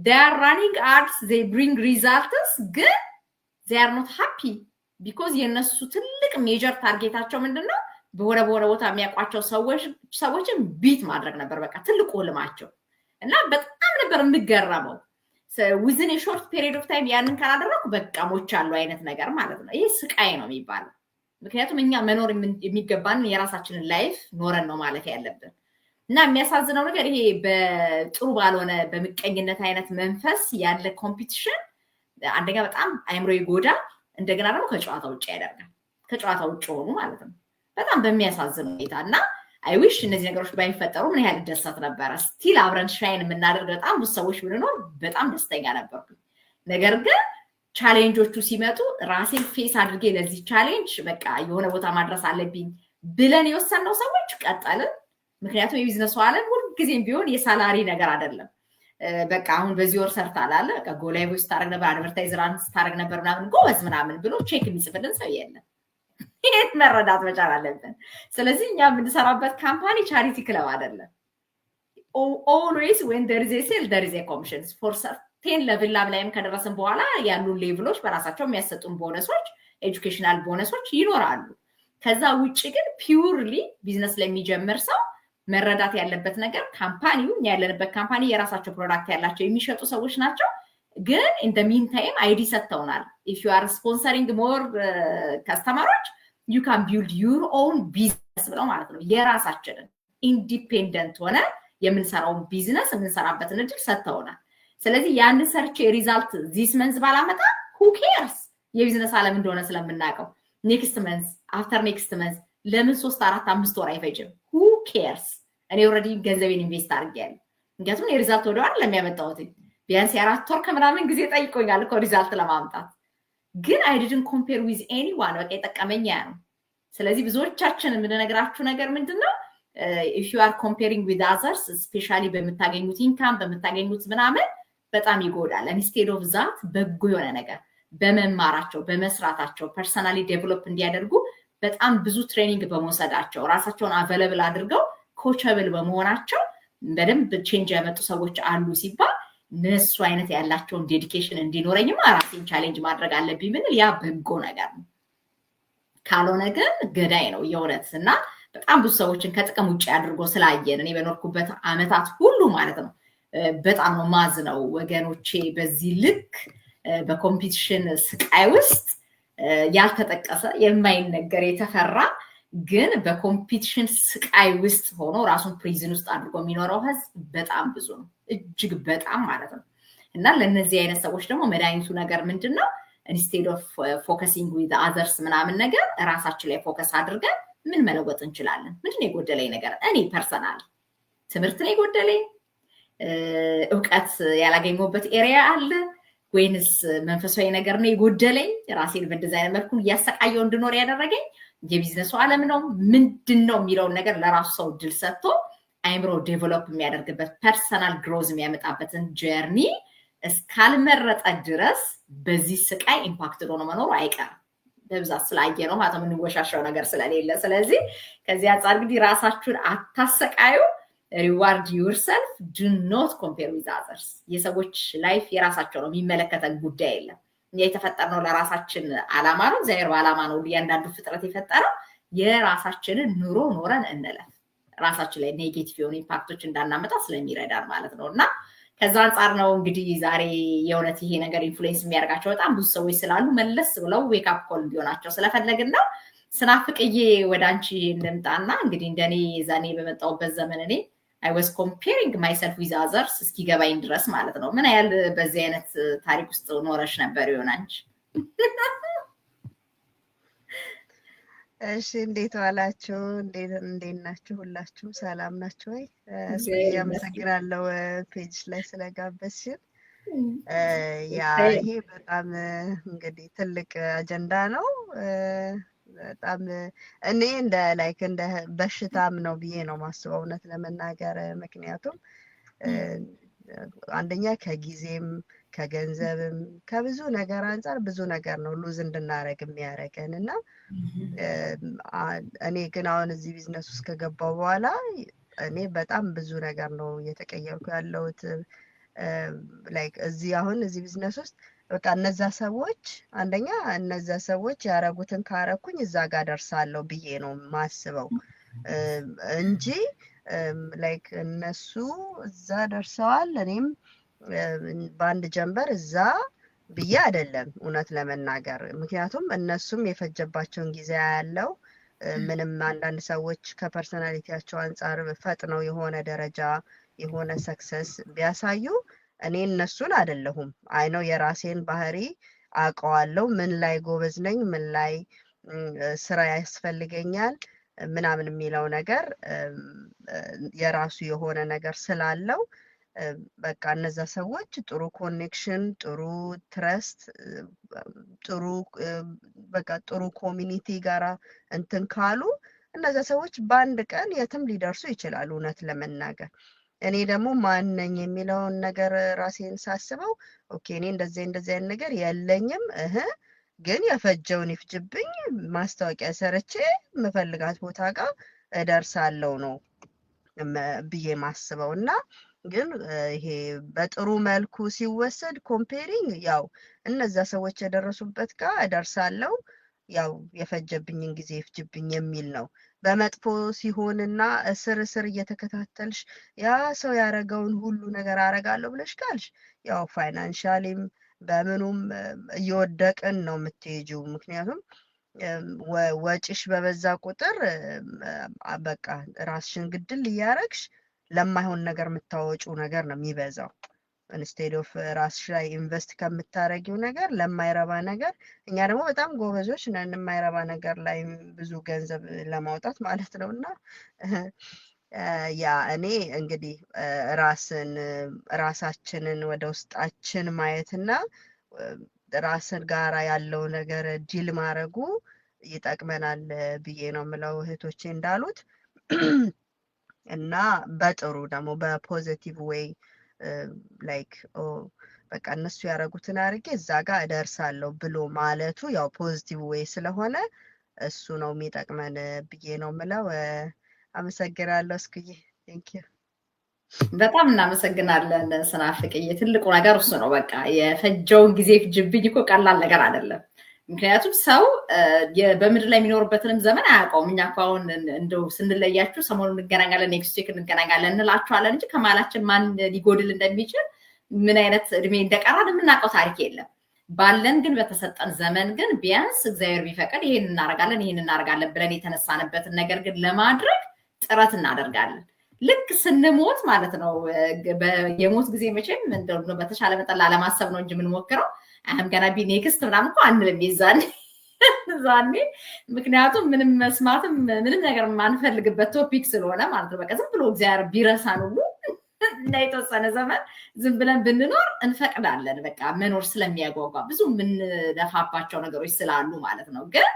they are running ads they bring results ግን they are not happy because የነሱ ትልቅ ሜጀር ታርጌታቸው ምንድነው በወረ ቦታ የሚያቋቸው ሰዎችን ቢት ማድረግ ነበር በቃ ትልቁ ህልማቸው እና በጣም ነበር የምገረመው within a short period of time ያንን ካላደረኩ በቃ ሞቻለሁ አይነት ነገር ማለት ነው ይሄ ስቃይ ነው የሚባለው ምክንያቱም እኛ መኖር የሚገባን የራሳችንን ላይፍ ኖረን ነው ማለት ያለብን እና የሚያሳዝነው ነገር ይሄ በጥሩ ባልሆነ በመቀኝነት አይነት መንፈስ ያለ ኮምፒቲሽን አንደኛ በጣም አይምሮ ይጎዳ እንደገና ደግሞ ከጨዋታ ውጪ ያደርጋል ከጨዋታ ውጪ ሆኑ ማለት ነው በጣም በሚያሳዝን ሁኔታና I wish እነዚህ ነገሮች ባይፈጠሩ ምን ያህል ደስታ ነበር ስቲል አብረን ሻይን የምናደርግ በጣም ብዙ ሰዎች ብንኖር በጣም ደስተኛ ነበርኩ ነገር ግን ቻሌንጆቹ ሲመጡ ራሴን ፌስ አድርጌ ለዚህ ቻሌንጅ በቃ የሆነ ቦታ ማድረስ አለብኝ ብለን የወሰነው ሰዎች ቀጣልን ምክንያቱም የቢዝነሱ ዓለም ሁሉ ጊዜም ቢሆን የሳላሪ ነገር አይደለም በቃ አሁን በዚህ ወር ሰርታል አለ በቃ ጎላይቭ ውስጥ ታረግ ነበር አድቨርታይዘራንስ ታረግ ነበር ምናምን ጎበዝ ምናምን ብሎ ቼክ የሚጽፍልን ሰው የለም ይሄን መረዳት መቻል አለብን ስለዚህ እኛ የምንሰራበት ካምፓኒ ቻሪቲ ክለብ አይደለም always when there is a sale there is a commission for certain level ላይም ከደረሰን በኋላ ያሉ ሌቭሎች በራሳቸው የሚያሰጡን ቦነሶች ኤጁኬሽናል ቦነሶች ይኖራሉ ከዛ ውጪ ግን ፒውርሊ ቢዝነስ ለሚጀምር ሰው መረዳት ያለበት ነገር ካምፓኒው ያለንበት ካምፓኒ የራሳቸው ፕሮዳክት ያላቸው የሚሸጡ ሰዎች ናቸው ግን in the meantime አይዲ ሰጥተውናል if you are sponsoring more customers you can build your own business ብለው ማለት ነው የራሳችንን ኢንዲፔንደንት ሆነ የምንሰራውን ቢዝነስ የምንሰራበትን እድል ሰጥተውናል ስለዚህ ያን ሰርች ሪዛልት this month ባላመጣ who cares የቢዝነስ ዓለም እንደሆነ ስለምናቀው next month after next month ለምን 3 4 5 ወር አይፈጅም who cares እኔ ኦሬዲ ገንዘቤን ኢንቨስት አድርጌያለሁ እንግዲህ የሪዛልት ወደዋል ለሚያመጣውት ቢያንስ 4 ወር ከምናምን ጊዜ ጠይቆኛል እኮ ሪዛልት ለማምጣት ግን I didn't compare with anyone በቃ የጠቀመኝ ያ ነው ስለዚህ ብዙዎቻችን የምንነግራችሁ ነገር ምንድነው if you are comparing with others especially በመታገኙት ኢንካም በመታገኙት ምናምን በጣም ይጎዳል instead of that በጎ የሆነ ነገር በመማራቸው በመስራታቸው ፐርሰናሊ ዴቨሎፕ እንዲያደርጉ በጣም ብዙ ትሬኒንግ በመውሰዳቸው ራሳቸውን አቬለብል አድርገው ኮቸብል በመሆናቸው በደንብ ቼንጅ ያመጡ ሰዎች አሉ ሲባል ነሱ አይነት ያላቸውን ዴዲኬሽን እንዲኖረኝም ራሴን ቻሌንጅ ማድረግ አለብኝ ምን ያ በጎ ነገር ነው ካልሆነ ግን ገዳይ ነው የሆነትና በጣም ብዙ ሰዎችን ከጥቅም ውጪ አድርጎ ስላየን እኔ በኖርኩበት አመታት ሁሉ ማለት ነው በጣም ነው ማዝነው ወገኖቼ በዚህ ልክ በኮምፒቲሽን ስቃይ ውስጥ ያልተጠቀሰ የማይነገር የተፈራ ግን በኮምፒቲሽን ስቃይ ውስጥ ሆኖ ራሱን ፕሪዝን ውስጥ አድርጎ የሚኖረው ህዝብ በጣም ብዙ ነው እጅግ በጣም ማለት ነው እና ለነዚህ አይነት ሰዎች ደግሞ መድኃኒቱ ነገር ምንድነው instead of focusing with others ምናምን ነገር ራሳችን ላይ ፎከስ አድርገን ምን መለወጥ እንችላለን ምንድነው የጎደለኝ ነገር እኔ ፐርሰናል ትምህርት ነው የጎደለኝ ዕውቀት ያላገኘሁበት ኤሪያ አለ ወይንስ መንፈሳዊ ነገር ነው የጎደለኝ ራሴን በእንደዚህ አይነት መልኩ ያሰቃየው እንድኖር ያደረገኝ የቢዝነሱ ዓለም ነው ምንድነው የሚለው ነገር ለራሱ ሰው ድል ሰጥቶ አይምሮ ዴቨሎፕ የሚያደርግበት ፐርሰናል ግሮዝ የሚያመጣበትን ጀርኒ እስካልመረጠ ድረስ በዚህ ስቃይ ኢምፓክት ሆኖ መኖሩ አይቀርም በብዛት ስላየ ነው ማለት ነው የምንወሻሻው ነገር ስለሌለ። ስለዚህ ከዚህ አንጻር እንግዲህ ራሳችሁን አታሰቃዩ። ሪዋርድ ዩርሰልፍ ዱ ኖት ኮምፔር ዊዝ አዘርስ። የሰዎች ላይፍ የራሳቸው ነው፣ የሚመለከተን ጉዳይ የለም። እኛ የተፈጠርነው ለራሳችን ዓላማ ነው። እግዚአብሔር በዓላማ ነው እያንዳንዱ ፍጥረት የፈጠረው። የራሳችንን ኑሮ ኖረን እንለፍ። ራሳችን ላይ ኔጌቲቭ የሆኑ ኢምፓክቶች እንዳናመጣ ስለሚረዳን ማለት ነው። እና ከዛ አንጻር ነው እንግዲህ ዛሬ የእውነት ይሄ ነገር ኢንፍሉዌንስ የሚያደርጋቸው በጣም ብዙ ሰዎች ስላሉ መለስ ብለው ዌክ አፕ ኮል እንዲሆናቸው ስለፈለግን ነው። ስናፍቅዬ ወደ አንቺ እንምጣና እንግዲህ እንደኔ ዛኔ በመጣሁበት ዘመን እኔ I was comparing myself with others እስኪገባኝ ድረስ ማለት ነው። ምን ያህል በዚህ አይነት ታሪክ ውስጥ ኖረሽ ነበር ይሆን አንቺ? እሺ እንዴት ዋላችሁ? እንዴት ናችሁ? ሁላችሁም ሰላም ናችሁ ወይ? አመሰግናለሁ ፔጅ ላይ ስለጋበዝሽን። ያ ይሄ በጣም እንግዲህ ትልቅ አጀንዳ ነው። በጣም እኔ እንደ በሽታም ነው ብዬ ነው ማስበው እውነት ለመናገር። ምክንያቱም አንደኛ ከጊዜም ከገንዘብም ከብዙ ነገር አንፃር ብዙ ነገር ነው ሉዝ እንድናረግ የሚያረገን እና እኔ ግን አሁን እዚህ ቢዝነስ ውስጥ ከገባው በኋላ እኔ በጣም ብዙ ነገር ነው እየተቀየርኩ ያለሁት። ላይክ እዚህ ቢዝነስ ውስጥ በቃ እነዛ ሰዎች ያረጉትን ካረኩኝ እዛ ጋር ደርሳለሁ ብዬ ነው ማስበው እንጂ ላይክ እነሱ እዛ ደርሰዋል እኔም በአንድ ጀንበር እዛ ብዬ አይደለም እውነት ለመናገር። ምክንያቱም እነሱም የፈጀባቸውን ጊዜ ያለው ምንም አንዳንድ ሰዎች ከፐርሰናሊቲያቸው አንፃር ፈጥነው የሆነ ደረጃ የሆነ ሰክሰስ ቢያሳዩ እኔ እነሱን አይደለሁም። አይ ነው የራሴን ባህሪ አውቀዋለሁ። ምን ላይ ጎበዝ ነኝ፣ ምን ላይ ስራ ያስፈልገኛል ምናምን የሚለው ነገር የራሱ የሆነ ነገር ስላለው በቃ እነዛ ሰዎች ጥሩ ኮኔክሽን፣ ጥሩ ትረስት፣ ጥሩ ኮሚኒቲ ጋራ እንትን ካሉ እነዛ ሰዎች በአንድ ቀን የትም ሊደርሱ ይችላሉ እውነት ለመናገር። እኔ ደግሞ ማን ነኝ የሚለውን ነገር ራሴን ሳስበው ኦኬ እኔ እንደዚህ አይነት ነገር የለኝም ግን የፈጀውን ይፍጅብኝ ማስታወቂያ ሰርቼ የምፈልጋት ቦታ ጋር እደርሳለሁ ነው ብዬ ማስበው። እና ግን ይሄ በጥሩ መልኩ ሲወሰድ ኮምፔሪንግ ያው እነዛ ሰዎች የደረሱበት ጋር እደርሳለሁ ያው የፈጀብኝን ጊዜ ይፍጅብኝ የሚል ነው። በመጥፎ ሲሆንና እስር እየተከታተልሽ ያ ሰው ያረገውን ሁሉ ነገር አረጋለሁ ብለሽ ካልሽ ያው ፋይናንሻሊም በምኑም እየወደቅን ነው የምትሄጂው። ምክንያቱም ወጪሽ በበዛ ቁጥር በቃ ራስሽን ግድል እያረግሽ ለማይሆን ነገር የምታወጪው ነገር ነው የሚበዛው። ኢንስቴድ ኦፍ ራስሽ ላይ ኢንቨስት ከምታረጊው ነገር ለማይረባ ነገር፣ እኛ ደግሞ በጣም ጎበዞች ነን የማይረባ ነገር ላይ ብዙ ገንዘብ ለማውጣት ማለት ነው። እና ያ እኔ እንግዲህ ራሳችንን ወደ ውስጣችን ማየትና ራስን ጋራ ያለው ነገር ዲል ማድረጉ ይጠቅመናል ብዬ ነው የምለው እህቶቼ እንዳሉት። እና በጥሩ ደግሞ በፖዚቲቭ ዌይ ላይክ በቃ እነሱ ያደረጉትን አድርጌ እዛ ጋር እደርሳለሁ ብሎ ማለቱ ያው ፖዚቲቭ ዌይ ስለሆነ እሱ ነው የሚጠቅመን ብዬ ነው የምለው። አመሰግናለሁ። እስክዬ ቴንኪዩ። በጣም እናመሰግናለን ስናፍቅዬ። ትልቁ ነገር እሱ ነው። በቃ የፈጀውን ጊዜ ፍጅብኝ እኮ ቀላል ነገር አይደለም። ምክንያቱም ሰው በምድር ላይ የሚኖርበትንም ዘመን አያውቀውም። እኛ እኮ አሁን እንደው ስንለያችሁ ሰሞኑን እንገናኛለን፣ ኔክስት ዊክ እንገናኛለን እንላችኋለን እንጂ ከመሀላችን ማን ሊጎድል እንደሚችል ምን አይነት እድሜ እንደቀራን የምናውቀው ታሪክ የለም። ባለን ግን በተሰጠን ዘመን ግን ቢያንስ እግዚአብሔር ቢፈቅድ ይሄን እናደርጋለን ብለን የተነሳንበትን ነገር ግን ለማድረግ ጥረት እናደርጋለን። ልክ ስንሞት ማለት ነው። የሞት ጊዜ መቼም እንደው በተሻለ መጠን ላለማሰብ ነው እንጂ የምንሞክረው አሁን ገና ኔክስት ምናምን እኮ አንልም ዛኔ። ምክንያቱም ምንም መስማትም ምንም ነገር ማንፈልግበት ቶፒክ ስለሆነ ማለት ነው። በቃ ዝም ብሎ እግዚአብሔር ቢረሳን ሁሉ እና የተወሰነ ዘመን ዝም ብለን ብንኖር እንፈቅዳለን። በቃ መኖር ስለሚያጓጓ ብዙ የምንለፋባቸው ነገሮች ስላሉ ማለት ነው። ግን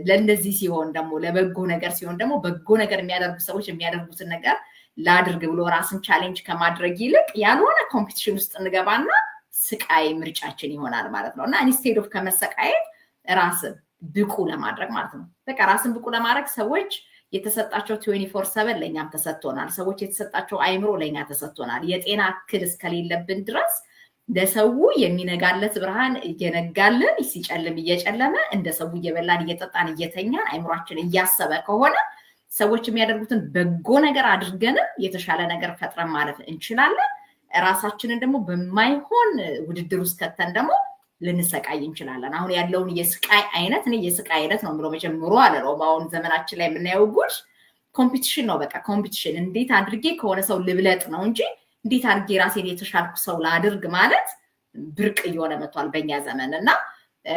ለእንደዚህ ሲሆን ደግሞ ለበጎ ነገር ሲሆን ደግሞ በጎ ነገር የሚያደርጉ ሰዎች የሚያደርጉትን ነገር ላድርግ ብሎ ራስን ቻሌንጅ ከማድረግ ይልቅ ያልሆነ ኮምፒቲሽን ውስጥ እንገባና ስቃይ ምርጫችን ይሆናል ማለት ነው። እና ኢንስቴድ ኦፍ ከመሰቃየት ራስን ብቁ ለማድረግ ማለት ነው። በቃ ራስን ብቁ ለማድረግ ሰዎች የተሰጣቸው 24/7 ለኛም ተሰጥቶናል። ሰዎች የተሰጣቸው አይምሮ ለኛ ተሰጥቶናል። የጤና እክል እስከሌለብን ድረስ ለሰው የሚነጋለት ብርሃን እየነጋልን ሲጨልም እየጨለመ እንደ ሰው እየበላን እየጠጣን እየተኛን አይምሯችን እያሰበ ከሆነ ሰዎች የሚያደርጉትን በጎ ነገር አድርገን የተሻለ ነገር ፈጥረን ማለፍ እንችላለን። ራሳችንን ደግሞ በማይሆን ውድድር ውስጥ ከተን ደግሞ ልንሰቃይ እንችላለን። አሁን ያለውን የስቃይ አይነት እኔ የስቃይ አይነት ነው ብሎ መጀመሩ አለለው። አሁን ዘመናችን ላይ የምናየው ጉድ ኮምፒቲሽን ነው። በቃ ኮምፒቲሽን እንዴት አድርጌ ከሆነ ሰው ልብለጥ ነው እንጂ እንዴት አድርጌ ራሴን የተሻልኩ ሰው ላድርግ ማለት ብርቅ እየሆነ መጥቷል በእኛ ዘመን እና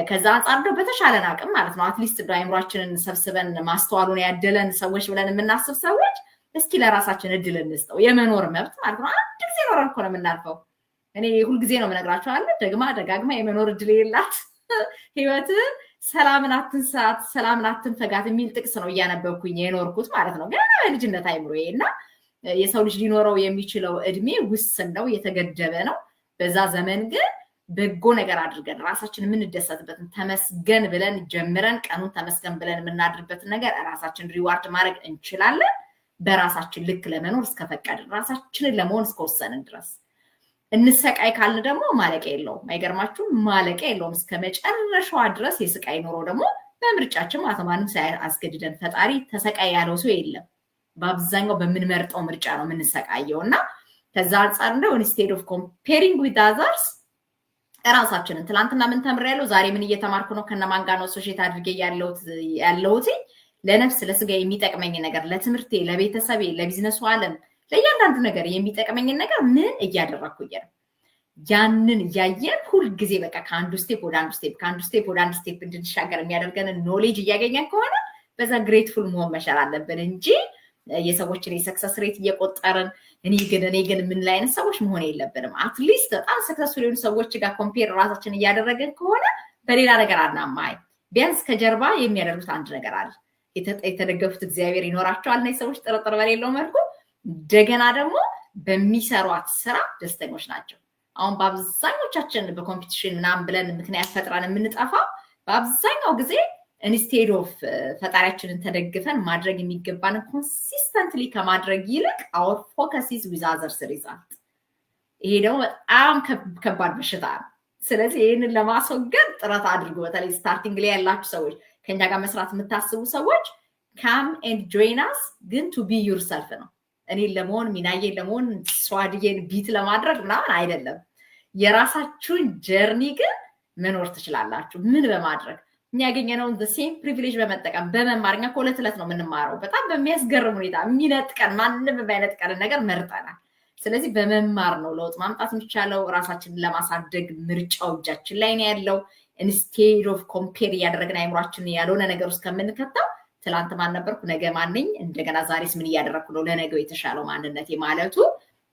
ከዛ አንጻር ነው በተሻለን አቅም ማለት ነው አትሊስት አይምሯችንን ሰብስበን ማስተዋሉን ያደለን ሰዎች ብለን የምናስብ ሰዎች እስኪ ለራሳችን እድል እንስጠው። የመኖር መብት ማለት ነው አንድ ጊዜ ኖረን እኮ ነው የምናልፈው። እኔ ሁልጊዜ ነው የምነግራቸው አለ ደጋግማ የመኖር እድል የላት ህይወት ሰላምን አትንሳት ሰላምን አትንፈጋት የሚል ጥቅስ ነው እያነበብኩኝ የኖርኩት ማለት ነው ገና በልጅነት አይምሮዬ እና የሰው ልጅ ሊኖረው የሚችለው እድሜ ውስን ነው የተገደበ ነው። በዛ ዘመን ግን በጎ ነገር አድርገን ራሳችን የምንደሰትበትን ተመስገን ብለን ጀምረን ቀኑን ተመስገን ብለን የምናድርበትን ነገር ራሳችን ሪዋርድ ማድረግ እንችላለን። በራሳችን ልክ ለመኖር እስከፈቀድን ራሳችንን ለመሆን እስከወሰንን ድረስ እንሰቃይ ካልን ደግሞ ማለቂያ የለውም። አይገርማችሁም? ማለቂያ የለውም። እስከ መጨረሻዋ ድረስ የስቃይ ኑሮ ደግሞ በምርጫችን ማለት ማንም ሳያስገድደን ፈጣሪ ተሰቃይ ያለው ሰው የለም። በአብዛኛው በምንመርጠው ምርጫ ነው የምንሰቃየው እና ከዛ አንጻር እንደው ኢንስቴድ ኦፍ ኮምፔሪንግ ዊዝ አዘርስ ራሳችንን ትላንትና ምን ተምሬያለሁ ዛሬ ምን እየተማርኩ ነው ከነማን ጋር ነው ሶሼት አድርጌ ያለሁት ለነፍስ ለስጋ የሚጠቅመኝ ነገር ለትምህርቴ ለቤተሰቤ ለቢዝነሱ ዓለም ለእያንዳንዱ ነገር የሚጠቅመኝ ነገር ምን እያደረኩኝ ነው ያንን እያየን ሁልጊዜ በቃ ከአንዱ ስቴፕ ወደ አንዱ ስቴፕ ከአንዱ ስቴፕ ወደ አንዱ ስቴፕ እንድንሻገር የሚያደርገንን ኖሌጅ እያገኘን ከሆነ በዛ ግሬትፉል መሆን መቻል አለብን እንጂ የሰዎችን የሰክሰስ ሬት እየቆጠርን እኔ ግን ምን ላይ አይነት ሰዎች መሆን የለብንም። አትሊስት በጣም ሰክሰስፉል የሆኑ ሰዎች ጋር ኮምፔር ራሳችን እያደረገን ከሆነ በሌላ ነገር አናማይ ቢያንስ ከጀርባ የሚያደርጉት አንድ ነገር አለ። የተደገፉት እግዚአብሔር ይኖራቸዋል እና ሰዎች ጥርጥር በሌለው መልኩ እንደገና ደግሞ በሚሰሯት ስራ ደስተኞች ናቸው። አሁን በአብዛኞቻችን በኮምፒቲሽን ምናምን ብለን ምክንያት ፈጥረን የምንጠፋው በአብዛኛው ጊዜ ኢንስቴድ ኦፍ ፈጣሪያችንን ተደግፈን ማድረግ የሚገባንን ኮንሲስተንትሊ ከማድረግ ይልቅ አወር ፎከስ ኢዝ ዊዝ አዘርስ ሪዛልት። ይሄ ደግሞ በጣም ከባድ በሽታ ነው። ስለዚህ ይህንን ለማስወገድ ጥረት አድርጉ። በተለይ ስታርቲንግ ላይ ያላችሁ ሰዎች ከኛ ጋር መስራት የምታስቡ ሰዎች ካም ኤንድ ጆይን አስ ግን ቱ ቢ ዩርሰልፍ ነው። እኔን ለመሆን ሚናዬን ለመሆን ስዋድዬን ቢት ለማድረግ ምናምን አይደለም። የራሳችሁን ጀርኒ ግን መኖር ትችላላችሁ። ምን በማድረግ የሚያገኘነውን ሴም ፕሪቪሌጅ በመጠቀም በመማርኛ ከሁለት ዕለት ነው የምንማረው። በጣም በሚያስገርም ሁኔታ የሚነጥቀን ማንም የማይነጥቀን ነገር መርጠናል። ስለዚህ በመማር ነው ለውጥ ማምጣት የሚቻለው። ራሳችንን ለማሳደግ ምርጫው እጃችን ላይ ነው ያለው። ኢንስቴድ ኦፍ ኮምፔር እያደረግን አይምሯችንን ያልሆነ ነገር ውስጥ ከምንከተው ትላንት ማን ነበርኩ ነገ ማንኝ እንደገና ዛሬስ ምን እያደረግኩ ነው ለነገው የተሻለው ማንነቴ ማለቱ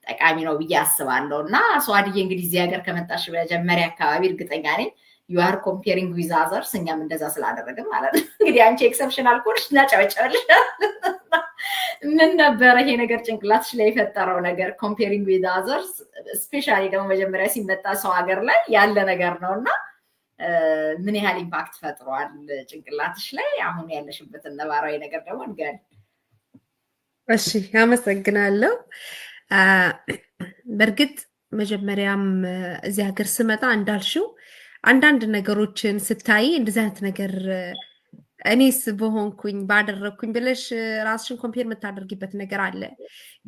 ጠቃሚ ነው ብዬ አስባለሁ። እና ስዋድዬ እንግዲህ እዚህ ሀገር ከመጣሽ በመጀመሪያ አካባቢ እርግጠኛ ነኝ you are comparing with others እኛም እንደዛ ስላደረግን ማለት ነው። እንግዲህ አንቺ ኤክሰፕሽናል ኮርስ እናጨበጨበልሽ ምን ነበር ይሄ ነገር ጭንቅላትሽ ላይ የፈጠረው ነገር comparing with others ስፔሻሊ ደግሞ መጀመሪያ ሲመጣ ሰው ሀገር ላይ ያለ ነገር ነውና ምን ያህል ኢምፓክት ፈጥሯል ጭንቅላትሽ ላይ? አሁን ያለሽበትን ነባራዊ ነገር ደግሞ ንገሪ። እሺ አመሰግናለሁ። በእርግጥ መጀመሪያም እዚህ ሀገር ስመጣ እንዳልሽው አንዳንድ ነገሮችን ስታይ እንደዚህ አይነት ነገር እኔስ በሆንኩኝ ባደረኩኝ ብለሽ ራስሽን ኮምፔር የምታደርጊበት ነገር አለ።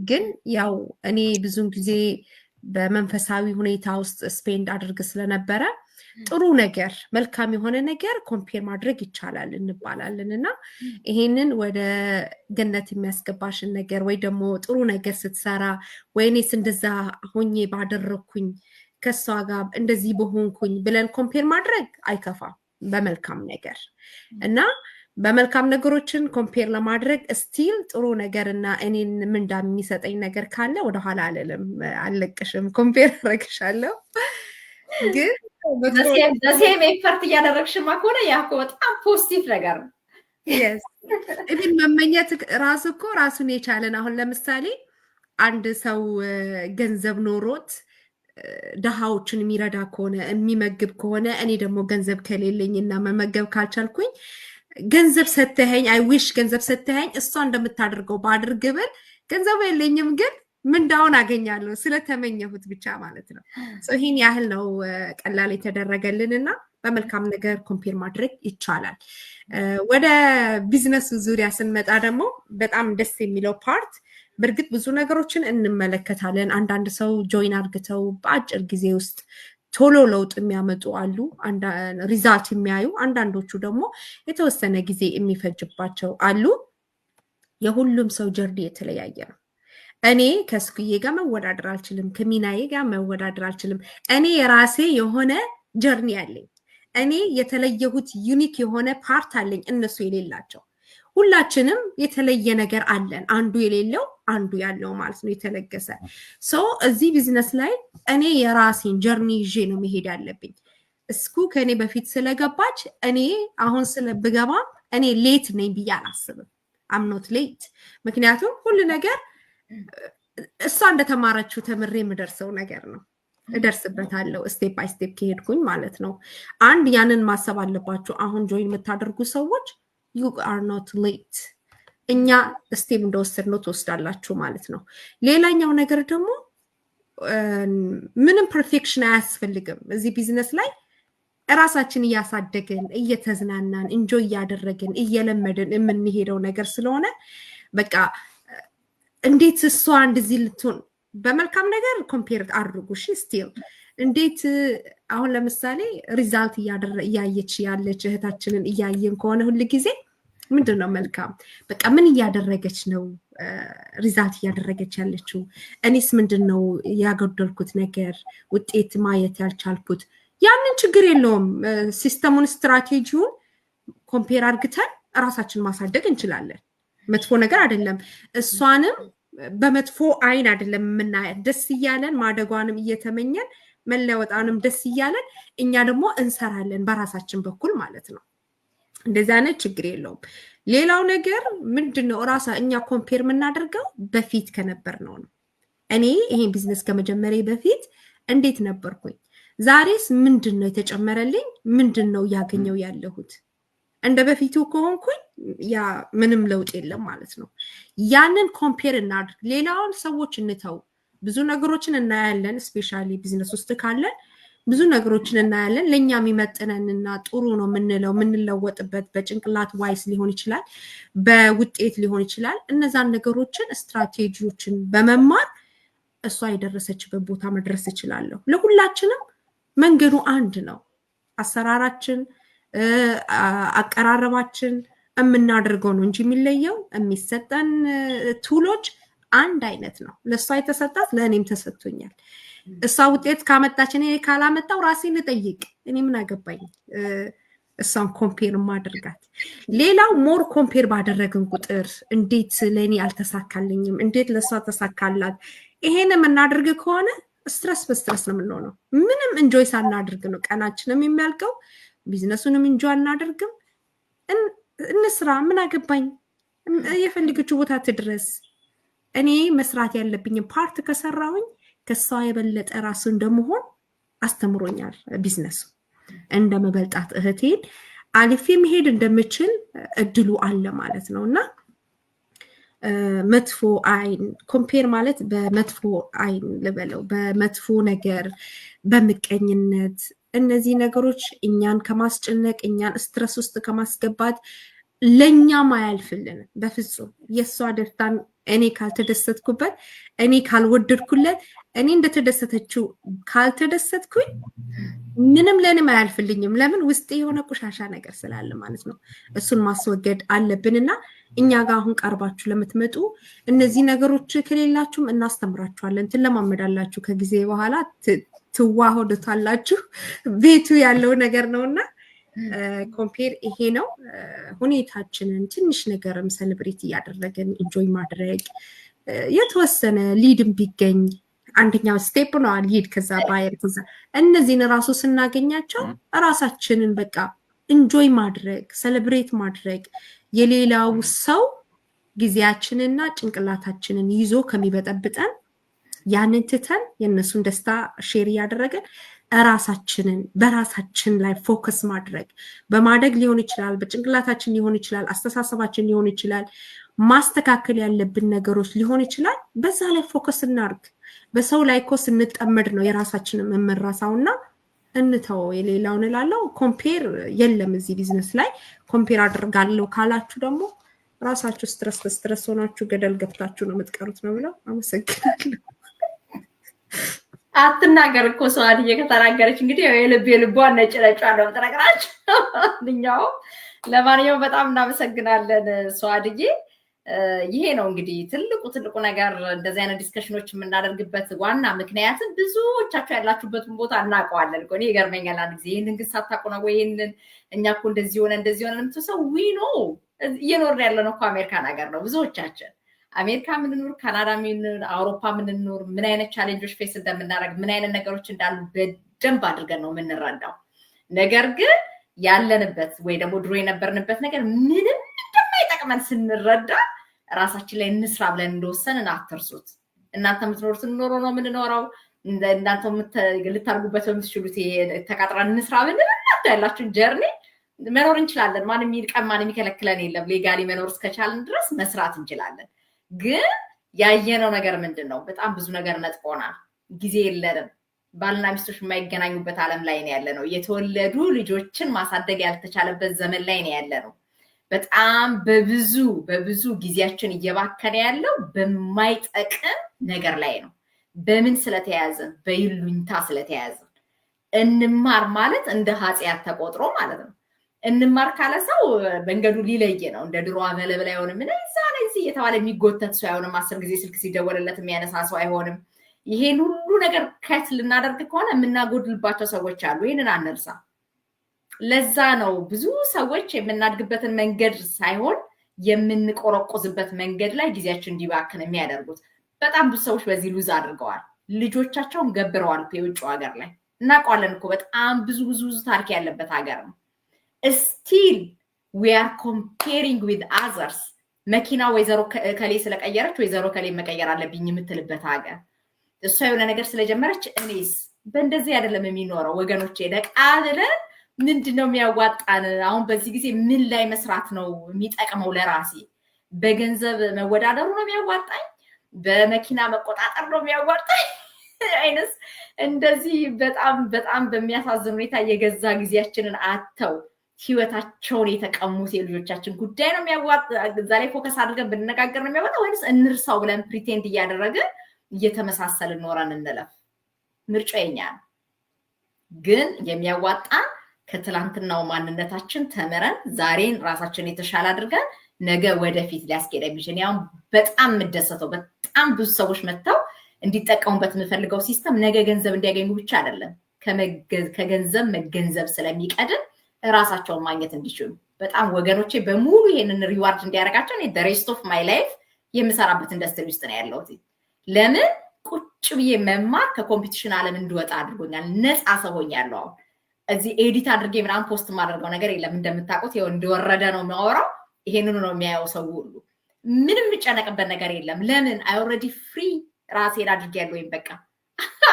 ግን ያው እኔ ብዙን ጊዜ በመንፈሳዊ ሁኔታ ውስጥ ስፔንድ አድርግ ስለነበረ ጥሩ ነገር መልካም የሆነ ነገር ኮምፔር ማድረግ ይቻላል እንባላለን እና ይሄንን ወደ ገነት የሚያስገባሽን ነገር ወይ ደግሞ ጥሩ ነገር ስትሰራ ወይኔስ እንደዛ ሆኜ ባደረኩኝ ከሷ ጋር እንደዚህ በሆንኩኝ ብለን ኮምፔር ማድረግ አይከፋም በመልካም ነገር እና በመልካም ነገሮችን ኮምፔር ለማድረግ ስቲል ጥሩ ነገርና እኔን ምን እንደሚሰጠኝ ነገር ካለ ወደ ኋላ አልልም አልለቅሽም ኮምፔር አደርግሻለሁ። ግን በሴም ኤፈርት እያደረግሽማ ከሆነ ያ እኮ በጣም ፖዚቲቭ ነገር ነው። yes even መመኘት ራሱ እኮ ራሱን የቻለን አሁን ለምሳሌ አንድ ሰው ገንዘብ ኖሮት ደሃዎችን የሚረዳ ከሆነ የሚመግብ ከሆነ እኔ ደግሞ ገንዘብ ከሌለኝና መመገብ ካልቻልኩኝ ገንዘብ ሰተኸኝ አይ ዊሽ ገንዘብ ሰተኸኝ እሷ እንደምታደርገው ባድርግ ብል ገንዘብ የለኝም ግን ምንዳውን አገኛለሁ ስለተመኘሁት ብቻ ማለት ነው። ይህን ያህል ነው ቀላል የተደረገልንና በመልካም ነገር ኮምፔር ማድረግ ይቻላል። ወደ ቢዝነሱ ዙሪያ ስንመጣ ደግሞ በጣም ደስ የሚለው ፓርት በእርግጥ ብዙ ነገሮችን እንመለከታለን። አንዳንድ ሰው ጆይን አድርገው በአጭር ጊዜ ውስጥ ቶሎ ለውጥ የሚያመጡ አሉ፣ ሪዛልት የሚያዩ፣ አንዳንዶቹ ደግሞ የተወሰነ ጊዜ የሚፈጅባቸው አሉ። የሁሉም ሰው ጀርኒ የተለያየ ነው። እኔ ከስኩዬ ጋር መወዳደር አልችልም፣ ከሚናዬ ጋር መወዳደር አልችልም። እኔ የራሴ የሆነ ጀርኒ አለኝ። እኔ የተለየሁት ዩኒክ የሆነ ፓርት አለኝ እነሱ የሌላቸው። ሁላችንም የተለየ ነገር አለን፣ አንዱ የሌለው አንዱ ያለው ማለት ነው የተለገሰ። ሶ እዚህ ቢዝነስ ላይ እኔ የራሴን ጀርኒ ይዤ ነው መሄድ ያለብኝ። እስኩ ከኔ በፊት ስለገባች እኔ አሁን ስለብገባ እኔ ሌት ነኝ ብዬ አላስብም። አምኖት ሌት፣ ምክንያቱም ሁሉ ነገር እሷ እንደተማረችው ተምሬ የምደርሰው ነገር ነው። እደርስበታለሁ ስቴፕ ባይ ስቴፕ ከሄድኩኝ ማለት ነው። አንድ ያንን ማሰብ አለባችሁ። አሁን ጆይን የምታደርጉ ሰዎች you are not late። እኛ ስቴፕ እንደወሰድነው ትወስዳላችሁ ማለት ነው። ሌላኛው ነገር ደግሞ ምንም ፐርፌክሽን አያስፈልግም። እዚህ ቢዝነስ ላይ ራሳችን እያሳደግን እየተዝናናን ኢንጆይ እያደረግን እየለመድን የምንሄደው ነገር ስለሆነ በቃ እንዴት እሷ እንደዚህ ልትሆን በመልካም ነገር ኮምፔር አድርጉ። እሺ ስቲል እንዴት አሁን ለምሳሌ ሪዛልት እያየች ያለች እህታችንን እያየን ከሆነ ሁሉ ጊዜ ምንድነው መልካም በቃ ምን እያደረገች ነው ሪዛልት እያደረገች ያለችው? እኔስ ምንድነው ያጎደልኩት ነገር ውጤት ማየት ያልቻልኩት? ያንን ችግር የለውም። ሲስተሙን ስትራቴጂውን ኮምፔር አድርገን ራሳችን ማሳደግ እንችላለን። መጥፎ ነገር አይደለም። እሷንም በመጥፎ አይን አይደለም የምናያት። ደስ እያለን ማደጓንም እየተመኘን መለወጣንም ደስ እያለን እኛ ደግሞ እንሰራለን በራሳችን በኩል ማለት ነው። እንደዛ አይነት ችግር የለውም። ሌላው ነገር ምንድነው እኛ ኮምፔር የምናደርገው በፊት ከነበርነው ነው። እኔ ይሄን ቢዝነስ ከመጀመሪያ በፊት እንዴት ነበርኩኝ? ዛሬስ ምንድነው የተጨመረልኝ? ምንድነው ያገኘው ያለሁት? እንደ በፊቱ ከሆንኩኝ ያ ምንም ለውጥ የለም ማለት ነው። ያንን ኮምፔር እናድርግ። ሌላውን ሰዎች እንተው። ብዙ ነገሮችን እናያለን። ስፔሻሊ ቢዝነስ ውስጥ ካለን ብዙ ነገሮችን እናያለን። ለኛ የሚመጥነንና ጥሩ ነው የምንለው የምንለወጥበት በጭንቅላት ዋይስ ሊሆን ይችላል፣ በውጤት ሊሆን ይችላል። እነዛን ነገሮችን ስትራቴጂዎችን በመማር እሷ የደረሰችበት ቦታ መድረስ እችላለሁ። ለሁላችንም መንገዱ አንድ ነው። አሰራራችን አቀራረባችን የምናደርገው ነው እንጂ የሚለየው የሚሰጠን ቱሎች አንድ አይነት ነው። ለእሷ የተሰጣት ለእኔም ተሰጥቶኛል። እሷ ውጤት ካመጣች እኔ ካላመጣው ራሴን ልጠይቅ። እኔ ምን አገባኝ እሷን ኮምፔር ማድረጋት። ሌላው ሞር ኮምፔር ባደረግን ቁጥር እንዴት ለእኔ አልተሳካልኝም፣ እንዴት ለእሷ ተሳካላት፣ ይሄን የምናደርግ ከሆነ ስትረስ በስትረስ ነው የምንሆነው። ምንም እንጆይ ሳናደርግ ነው ቀናችንም የሚያልቀው። ቢዝነሱንም እንጆይ አናደርግም። እንስራ፣ ምን አገባኝ፣ የፈልገችው ቦታ ትድረስ። እኔ መስራት ያለብኝን ፓርት ከሰራሁኝ ከሷ የበለጠ ራሱ እንደመሆን አስተምሮኛል። ቢዝነሱ እንደመበልጣት እህቴን አልፌ መሄድ እንደምችል እድሉ አለ ማለት ነው። እና መጥፎ አይን ኮምፔር ማለት በመጥፎ አይን ልበለው፣ በመጥፎ ነገር፣ በምቀኝነት እነዚህ ነገሮች እኛን ከማስጨነቅ እኛን ስትረስ ውስጥ ከማስገባት ለኛም አያልፍልን በፍጹም። የሷ ደስታን እኔ ካልተደሰትኩበት፣ እኔ ካልወደድኩለት፣ እኔ እንደተደሰተችው ካልተደሰትኩኝ ምንም ለእኔም አያልፍልኝም። ለምን? ውስጤ የሆነ ቆሻሻ ነገር ስላለ ማለት ነው። እሱን ማስወገድ አለብንና እኛ ጋር አሁን ቀርባችሁ ለምትመጡ እነዚህ ነገሮች ከሌላችሁም እናስተምራችኋለን፣ ትለማመዳላችሁ። ከጊዜ በኋላ ትዋህዱታላችሁ። ቤቱ ያለው ነገር ነውና ኮምፔር ይሄ ነው። ሁኔታችንን ትንሽ ነገርም ሰለብሬት እያደረግን ኢንጆይ ማድረግ፣ የተወሰነ ሊድም ቢገኝ አንደኛው ስቴፕ ነው። ሊድ ከዛ ባየር ከዛ እነዚህን ራሱ ስናገኛቸው ራሳችንን በቃ ኢንጆይ ማድረግ ሰለብሬት ማድረግ የሌላው ሰው ጊዜያችንና ጭንቅላታችንን ይዞ ከሚበጠብጠን ያንን ትተን የነሱን ደስታ ሼር ያደረገን ራሳችንን በራሳችን ላይ ፎከስ ማድረግ በማደግ ሊሆን ይችላል፣ በጭንቅላታችን ሊሆን ይችላል፣ አስተሳሰባችን ሊሆን ይችላል፣ ማስተካከል ያለብን ነገሮች ሊሆን ይችላል። በዛ ላይ ፎከስ እናርግ። በሰው ላይ እኮ ስንጠመድ ነው የራሳችንን መመራሳውና እንተው የሌላውን እላለሁ። ኮምፔር የለም እዚህ ቢዝነስ ላይ ኮምፔር አድርጋለሁ ካላችሁ ደግሞ ራሳችሁ ስትረስ ሆናችሁ ገደል ገብታችሁ ነው የምትቀሩት ነው ብለው አመሰግናለሁ። አትናገር እኮ ሰዋድዬ ከተናገረች እንግዲህ የልቧን ነጭ ነው ተናግራችሁ ልኛው። ለማንኛውም በጣም እናመሰግናለን ሰዋድዬ። ይሄ ነው እንግዲህ ትልቁ ነገር እንደዚህ አይነት ዲስከሽኖች የምናደርግበት ዋና ምክንያት ብዙዎቻችሁ ያላችሁበትን ቦታ እናውቀዋለን እኮ። እኔ ይገርመኛል አንድ ጊዜ ይሄንን ግን ሳታውቁ ነው ወይ ይሄንን እኛ እኮ እንደዚህ ሆነ የምትሰው ዊኖ እየኖርን ያለነው እኮ አሜሪካን ሀገር ነው። ብዙዎቻችን አሜሪካ ምንኖር፣ ካናዳ ምንኖር፣ አውሮፓ ምንኖር ምን አይነት ቻሌንጆች ፌስ እንደምናደርግ ምን አይነት ነገሮች እንዳሉ በደንብ አድርገን ነው የምንረዳው። ነገር ግን ያለንበት ወይ ደግሞ ድሮ የነበርንበት ነገር ምንም እንደማይጠቅመን ስንረዳ ራሳችን ላይ እንስራ ብለን እንደወሰንን አትርሱት። እናንተ የምትኖሩትን ኖሮ ነው የምንኖረው። እናንተ ልታርጉበት በምትችሉት ተቃጥረን እንስራ ብለን እናንተ ያላችሁን ጀርኒ መኖር እንችላለን። ማንም ይቀማን የሚከለክለን የለም። ሌጋሊ መኖር እስከቻልን ድረስ መስራት እንችላለን። ግን ያየነው ነገር ምንድነው? በጣም ብዙ ነገር ነጥቆናል። ጊዜ የለንም። ባልና ሚስቶች የማይገናኙበት ዓለም ላይ ነው ያለነው። የተወለዱ ልጆችን ማሳደግ ያልተቻለበት ዘመን ላይ ነው ያለነው። በጣም በብዙ ጊዜያችን እየባከነ ያለው በማይጠቅም ነገር ላይ ነው። በምን ስለተያዘን? በይሉኝታ ስለተያዘን። እንማር ማለት እንደ ኃጢአት ተቆጥሮ ማለት ነው። እንማር ካለ ሰው መንገዱ ሊለየ ነው። እንደ ድሮ አመለበል አይሆንም። ምን ይዛኔ እዚህ እየተባለ የሚጎተት ሰው አይሆንም። 10 ጊዜ ስልክ ሲደወልለት የሚያነሳ ሰው አይሆንም። ይሄን ሁሉ ነገር ከት ልናደርግ ከሆነ የምናጎድልባቸው ሰዎች አሉ። ይሄንን አንርሳ። ለዛ ነው ብዙ ሰዎች የምናድግበትን መንገድ ሳይሆን የምንቆረቆዝበት መንገድ ላይ ጊዜያችን እንዲባክን የሚያደርጉት። በጣም ብዙ ሰዎች በዚህ ሉዝ አድርገዋል። ልጆቻቸውን ገብረዋል የውጭ ሀገር ላይ እናውቀዋለን እኮ። በጣም ብዙ ታሪክ ያለበት ሀገር ነው። still we are comparing with others። መኪና ወይዘሮ ከሌ ስለቀየረች ወይዘሮ ከሌ መቀየር አለብኝ የምትልበት ሀገር። እሷ የሆነ ነገር ስለጀመረች እኔስ በእንደዚህ አይደለም የሚኖረው ወገኖቼ። ደቃ ብለን ምንድነው የሚያዋጣን? አሁን በዚህ ጊዜ ምን ላይ መስራት ነው የሚጠቅመው ለራሴ? በገንዘብ መወዳደሩ ነው የሚያዋጣኝ? በመኪና መቆጣጠር ነው የሚያዋጣኝ? አይነስ እንደዚህ በጣም በሚያሳዝን ሁኔታ የገዛ ጊዜያችንን አተው ህይወታቸውን የተቀሙት የልጆቻችን ጉዳይ ነው የሚያዋጣ? እዛ ላይ ፎከስ አድርገን ብንነጋገር ነው የሚያዋጣ ወይስ እንርሳው ብለን ፕሪቴንድ እያደረግን እየተመሳሰልን ኖረን እንለፍ? ምርጫው የኛ ነው። ግን የሚያዋጣ ከትላንትናው ማንነታችን ተምረን ዛሬን ራሳችን የተሻለ አድርገን ነገ ወደፊት ሊያስኬድ የሚችል ያው በጣም የምደሰተው በጣም ብዙ ሰዎች መጥተው እንዲጠቀሙበት የምፈልገው ሲስተም ነገ ገንዘብ እንዲያገኙ ብቻ አይደለም፣ ከገንዘብ መገንዘብ ስለሚቀድም ራሳቸውን ማግኘት እንዲችሉ በጣም ወገኖቼ በሙሉ ይሄንን ሪዋርድ እንዲያደርጋቸው እኔ the rest of my life የምሰራበት ኢንዱስትሪ ውስጥ ነው ያለሁት። ለምን ቁጭ ብዬ መማር ከኮምፒቲሽን ዓለም እንድወጣ አድርጎኛል። ነፃ ሰው ሆኛለሁ። አሁን እዚህ ኤዲት አድርጌ ምናምን ፖስት ማድረገው ነገር የለም። እንደምታውቁት ይሄው እንደወረደ ነው የሚያወራው። ይሄንን ነው የሚያየው ሰው ሁሉ። ምንም የሚጨነቅበት ነገር የለም። ለምን I already free ራሴን አድርጌያለሁ። ወይም በቃ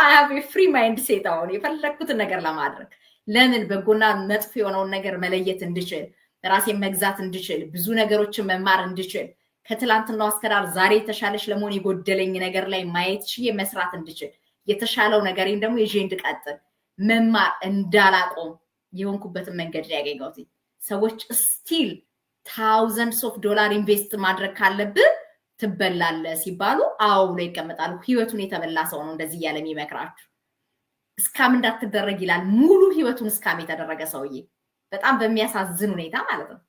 I have a free mind set አሁን የፈለኩትን ነገር ለማድረግ። ለምን በጎና መጥፎ የሆነውን ነገር መለየት እንድችል፣ ራሴን መግዛት እንድችል፣ ብዙ ነገሮችን መማር እንድችል፣ ከትላንትናው አስከዳር ዛሬ የተሻለሽ ለመሆን የጎደለኝ ነገር ላይ ማየት ሺህ መስራት እንድችል፣ የተሻለው ነገሬን ደግሞ ይዤ እንድቀጥል መማር እንዳላቆም የሆንኩበትን መንገድ ላይ ያገኘሁት። ሰዎች ስቲል thousands of dollars ኢንቨስት ማድረግ ካለብህ ትበላለህ ሲባሉ አው ብሎ ይቀመጣሉ። ህይወቱን የተበላ ሰው ነው እንደዚህ ያለ የሚመክራችሁ። እስካም እንዳትደረግ ይላል። ሙሉ ህይወቱን እስካም የተደረገ ሰውዬ በጣም በሚያሳዝን ሁኔታ ማለት ነው።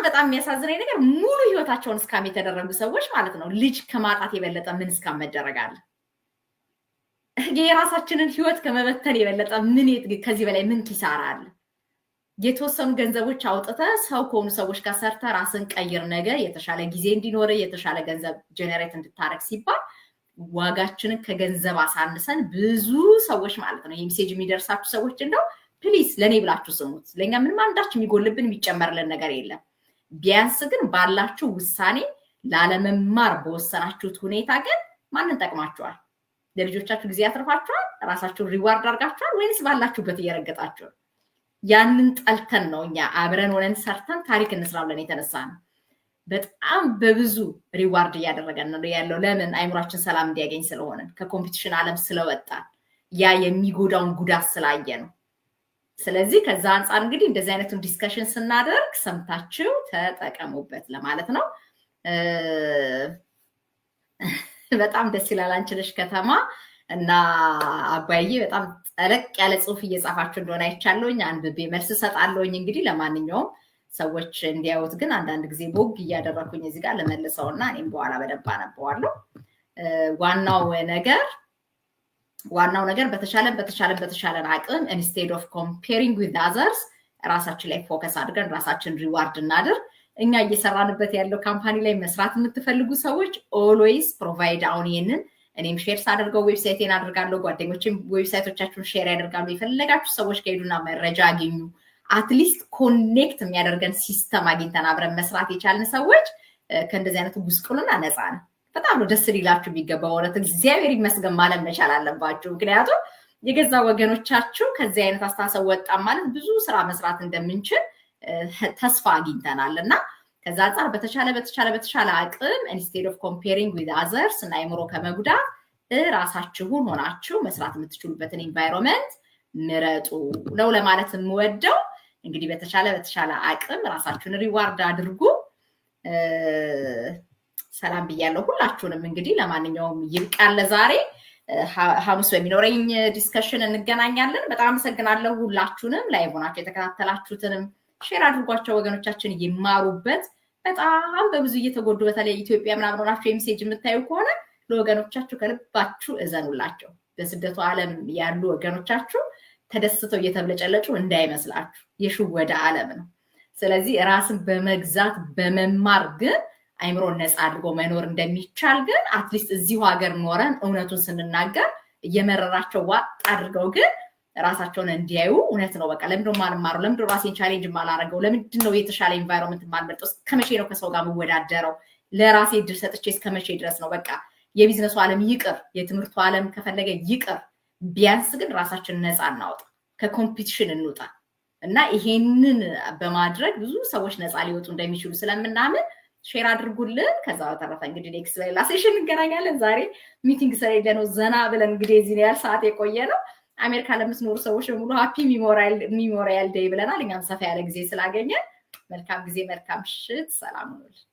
በጣም የሚያሳዝነኝ ነገር ሙሉ ህይወታቸውን እስካም የተደረጉ ሰዎች ማለት ነው። ልጅ ከማጣት የበለጠ ምን እስካም መደረግ አለ? የራሳችንን ህይወት ከመበተን የበለጠ ምን ከዚህ በላይ ምን ኪሳራ አለ? የተወሰኑ ገንዘቦች አውጥተ ሰው ከሆኑ ሰዎች ጋር ሰርተ ራስን ቀይር፣ ነገ የተሻለ ጊዜ እንዲኖር የተሻለ ገንዘብ ጀነሬት እንድታረግ ሲባል ዋጋችንን ከገንዘብ አሳንሰን ብዙ ሰዎች ማለት ነው። የሜሴጅ የሚደርሳችሁ ሰዎች እንደው ፕሊስ ለኔ ብላችሁ ስሙት። ለኛ ምንም አንዳች የሚጎልብን የሚጨመርልን ነገር የለም። ቢያንስ ግን ባላችሁ ውሳኔ ላለመማር በወሰናችሁት ሁኔታ ግን ማንን ጠቅማችኋል? ለልጆቻችሁ ጊዜ ያትርፋችኋል? ራሳችሁን ሪዋርድ አድርጋችኋል? ወይስ ባላችሁበት እየረገጣችሁ? ያንን ጠልተን ነው እኛ አብረን ሆነን ሰርተን ታሪክ እንስራ ብለን የተነሳነው። በጣም በብዙ ሪዋርድ እያደረገን ነው ያለው። ለምን? አይምሯችን ሰላም እንዲያገኝ ስለሆነ፣ ከኮምፒቲሽን ዓለም ስለወጣን፣ ያ የሚጎዳውን ጉዳት ስላየ ነው። ስለዚህ ከዛ አንፃር እንግዲህ እንደዚህ አይነቱን ዲስከሽን ስናደርግ ሰምታችሁ ተጠቀሙበት ለማለት ነው። በጣም ደስ ይላል። አንቺ ነሽ ከተማ እና አባዬ በጣም ጠለቅ ያለ ጽሁፍ እየጻፋችሁ እንደሆነ አይቻለሁኝ። አንብቤ መልስ ሰጣለሁኝ። እንግዲህ ለማንኛውም ሰዎች እንዲያዩት ግን አንዳንድ ጊዜ ቦግ እያደረኩኝ እዚህ ጋር ለመልሰውና እኔም በኋላ በደንብ አነበዋለሁ። ዋናው ነገር በተሻለን አቅም ኢንስቴድ ኦፍ ኮምፔሪንግ ዊዝ አዘርስ ራሳችን ላይ ፎከስ አድርገን ራሳችን ሪዋርድ እናድርግ። እኛ እየሰራንበት ያለው ካምፓኒ ላይ መስራት የምትፈልጉ ሰዎች ኦልዌይስ ፕሮቫይድ አሁን ይሄንን እኔም ሼር ሳደርገው ዌብሳይቴን አድርጋለሁ፣ ጓደኞችም ዌብሳይቶቻችሁን ሼር ያደርጋሉ። የፈለጋችሁ ሰዎች ከሄዱና መረጃ አግኙ። አትሊስት ኮኔክት የሚያደርገን ሲስተም አግኝተን አብረን መስራት የቻልን ሰዎች ከእንደዚህ አይነቱ ጉስቁልና ነፃ ነን። በጣም ነው ደስ ሊላችሁ የሚገባው። እውነት እግዚአብሔር ይመስገን ማለት መቻል አለባችሁ። ምክንያቱም የገዛ ወገኖቻችሁ ከዚህ አይነት አስተሳሰብ ወጣ ማለት ብዙ ስራ መስራት እንደምንችል ተስፋ አግኝተናል እና ከዛ አንፃር በተቻለ አቅም ኢንስቴድ ኦፍ ኮምፔሪንግ ዊዝ አዘርስ እና አይምሮ ከመጉዳት ራሳችሁን ሆናችሁ መስራት የምትችሉበትን ኢንቫይሮንመንት ምረጡ ነው ለማለት የምወደው። እንግዲህ በተቻለ አቅም ራሳችሁን ሪዋርድ አድርጉ። ሰላም ብያለሁ ሁላችሁንም። እንግዲህ ለማንኛውም ይብቃል ለዛሬ። ሐሙስ በሚኖረኝ ዲስከሽን እንገናኛለን። በጣም አመሰግናለሁ ሁላችሁንም። ላይቭ ሆናችሁ የተከታተላችሁትንም ሼር አድርጓቸው፣ ወገኖቻችን ይማሩበት። በጣም በብዙ እየተጎዱ በተለይ ኢትዮጵያ ምናምን ሆናችሁ ሜሴጅ የምታዩ ከሆነ ለወገኖቻችሁ ከልባችሁ እዘኑላቸው። በስደቱ ዓለም ያሉ ወገኖቻችሁ ተደስተው እየተብለጨለጩ እንዳይመስላችሁ፣ የሽወዳ ዓለም ነው። ስለዚህ ራስን በመግዛት በመማር ግን አይምሮ ነፃ አድርጎ መኖር እንደሚቻል ግን አትሊስት እዚሁ ሀገር ኖረን እውነቱን ስንናገር እየመረራቸው ዋጥ አድርገው ግን ራሳቸውን እንዲያዩ እውነት ነው በቃ ለምንድነው ማልማረው? ለምንድነው ራሴን ቻሌንጅ ማላረገው? ለምንድነው የተሻለ ኢንቫይሮንመንት ማልመርጠው? እስከመቼ ነው ከሰው ጋር መወዳደረው? ለራሴ እድል ሰጥቼ እስከመቼ ድረስ ነው? በቃ የቢዝነሱ ዓለም ይቅር፣ የትምህርቱ ዓለም ከፈለገ ይቅር። ቢያንስ ግን ራሳችንን ነፃ እናውጣ፣ ከኮምፒቲሽን እንውጣ እና ይሄንን በማድረግ ብዙ ሰዎች ነፃ ሊወጡ እንደሚችሉ ስለምናምን ሼር አድርጉልን። ከዛ በተረፈ እንግዲህ ኔክስት ሌላ ሴሽን እንገናኛለን። ዛሬ ሚቲንግ ስለሌለ ነው ዘና ብለን እንግዲህ እዚህ ያህል ሰዓት የቆየ ነው። አሜሪካ ለምትኖሩ ሰዎች በሙሉ ሃፒ ሚሞሪያል ዴይ ብለናል። እኛም ሰፋ ያለ ጊዜ ስላገኘን መልካም ጊዜ፣ መልካም ምሽት፣ ሰላም ሁኑልን።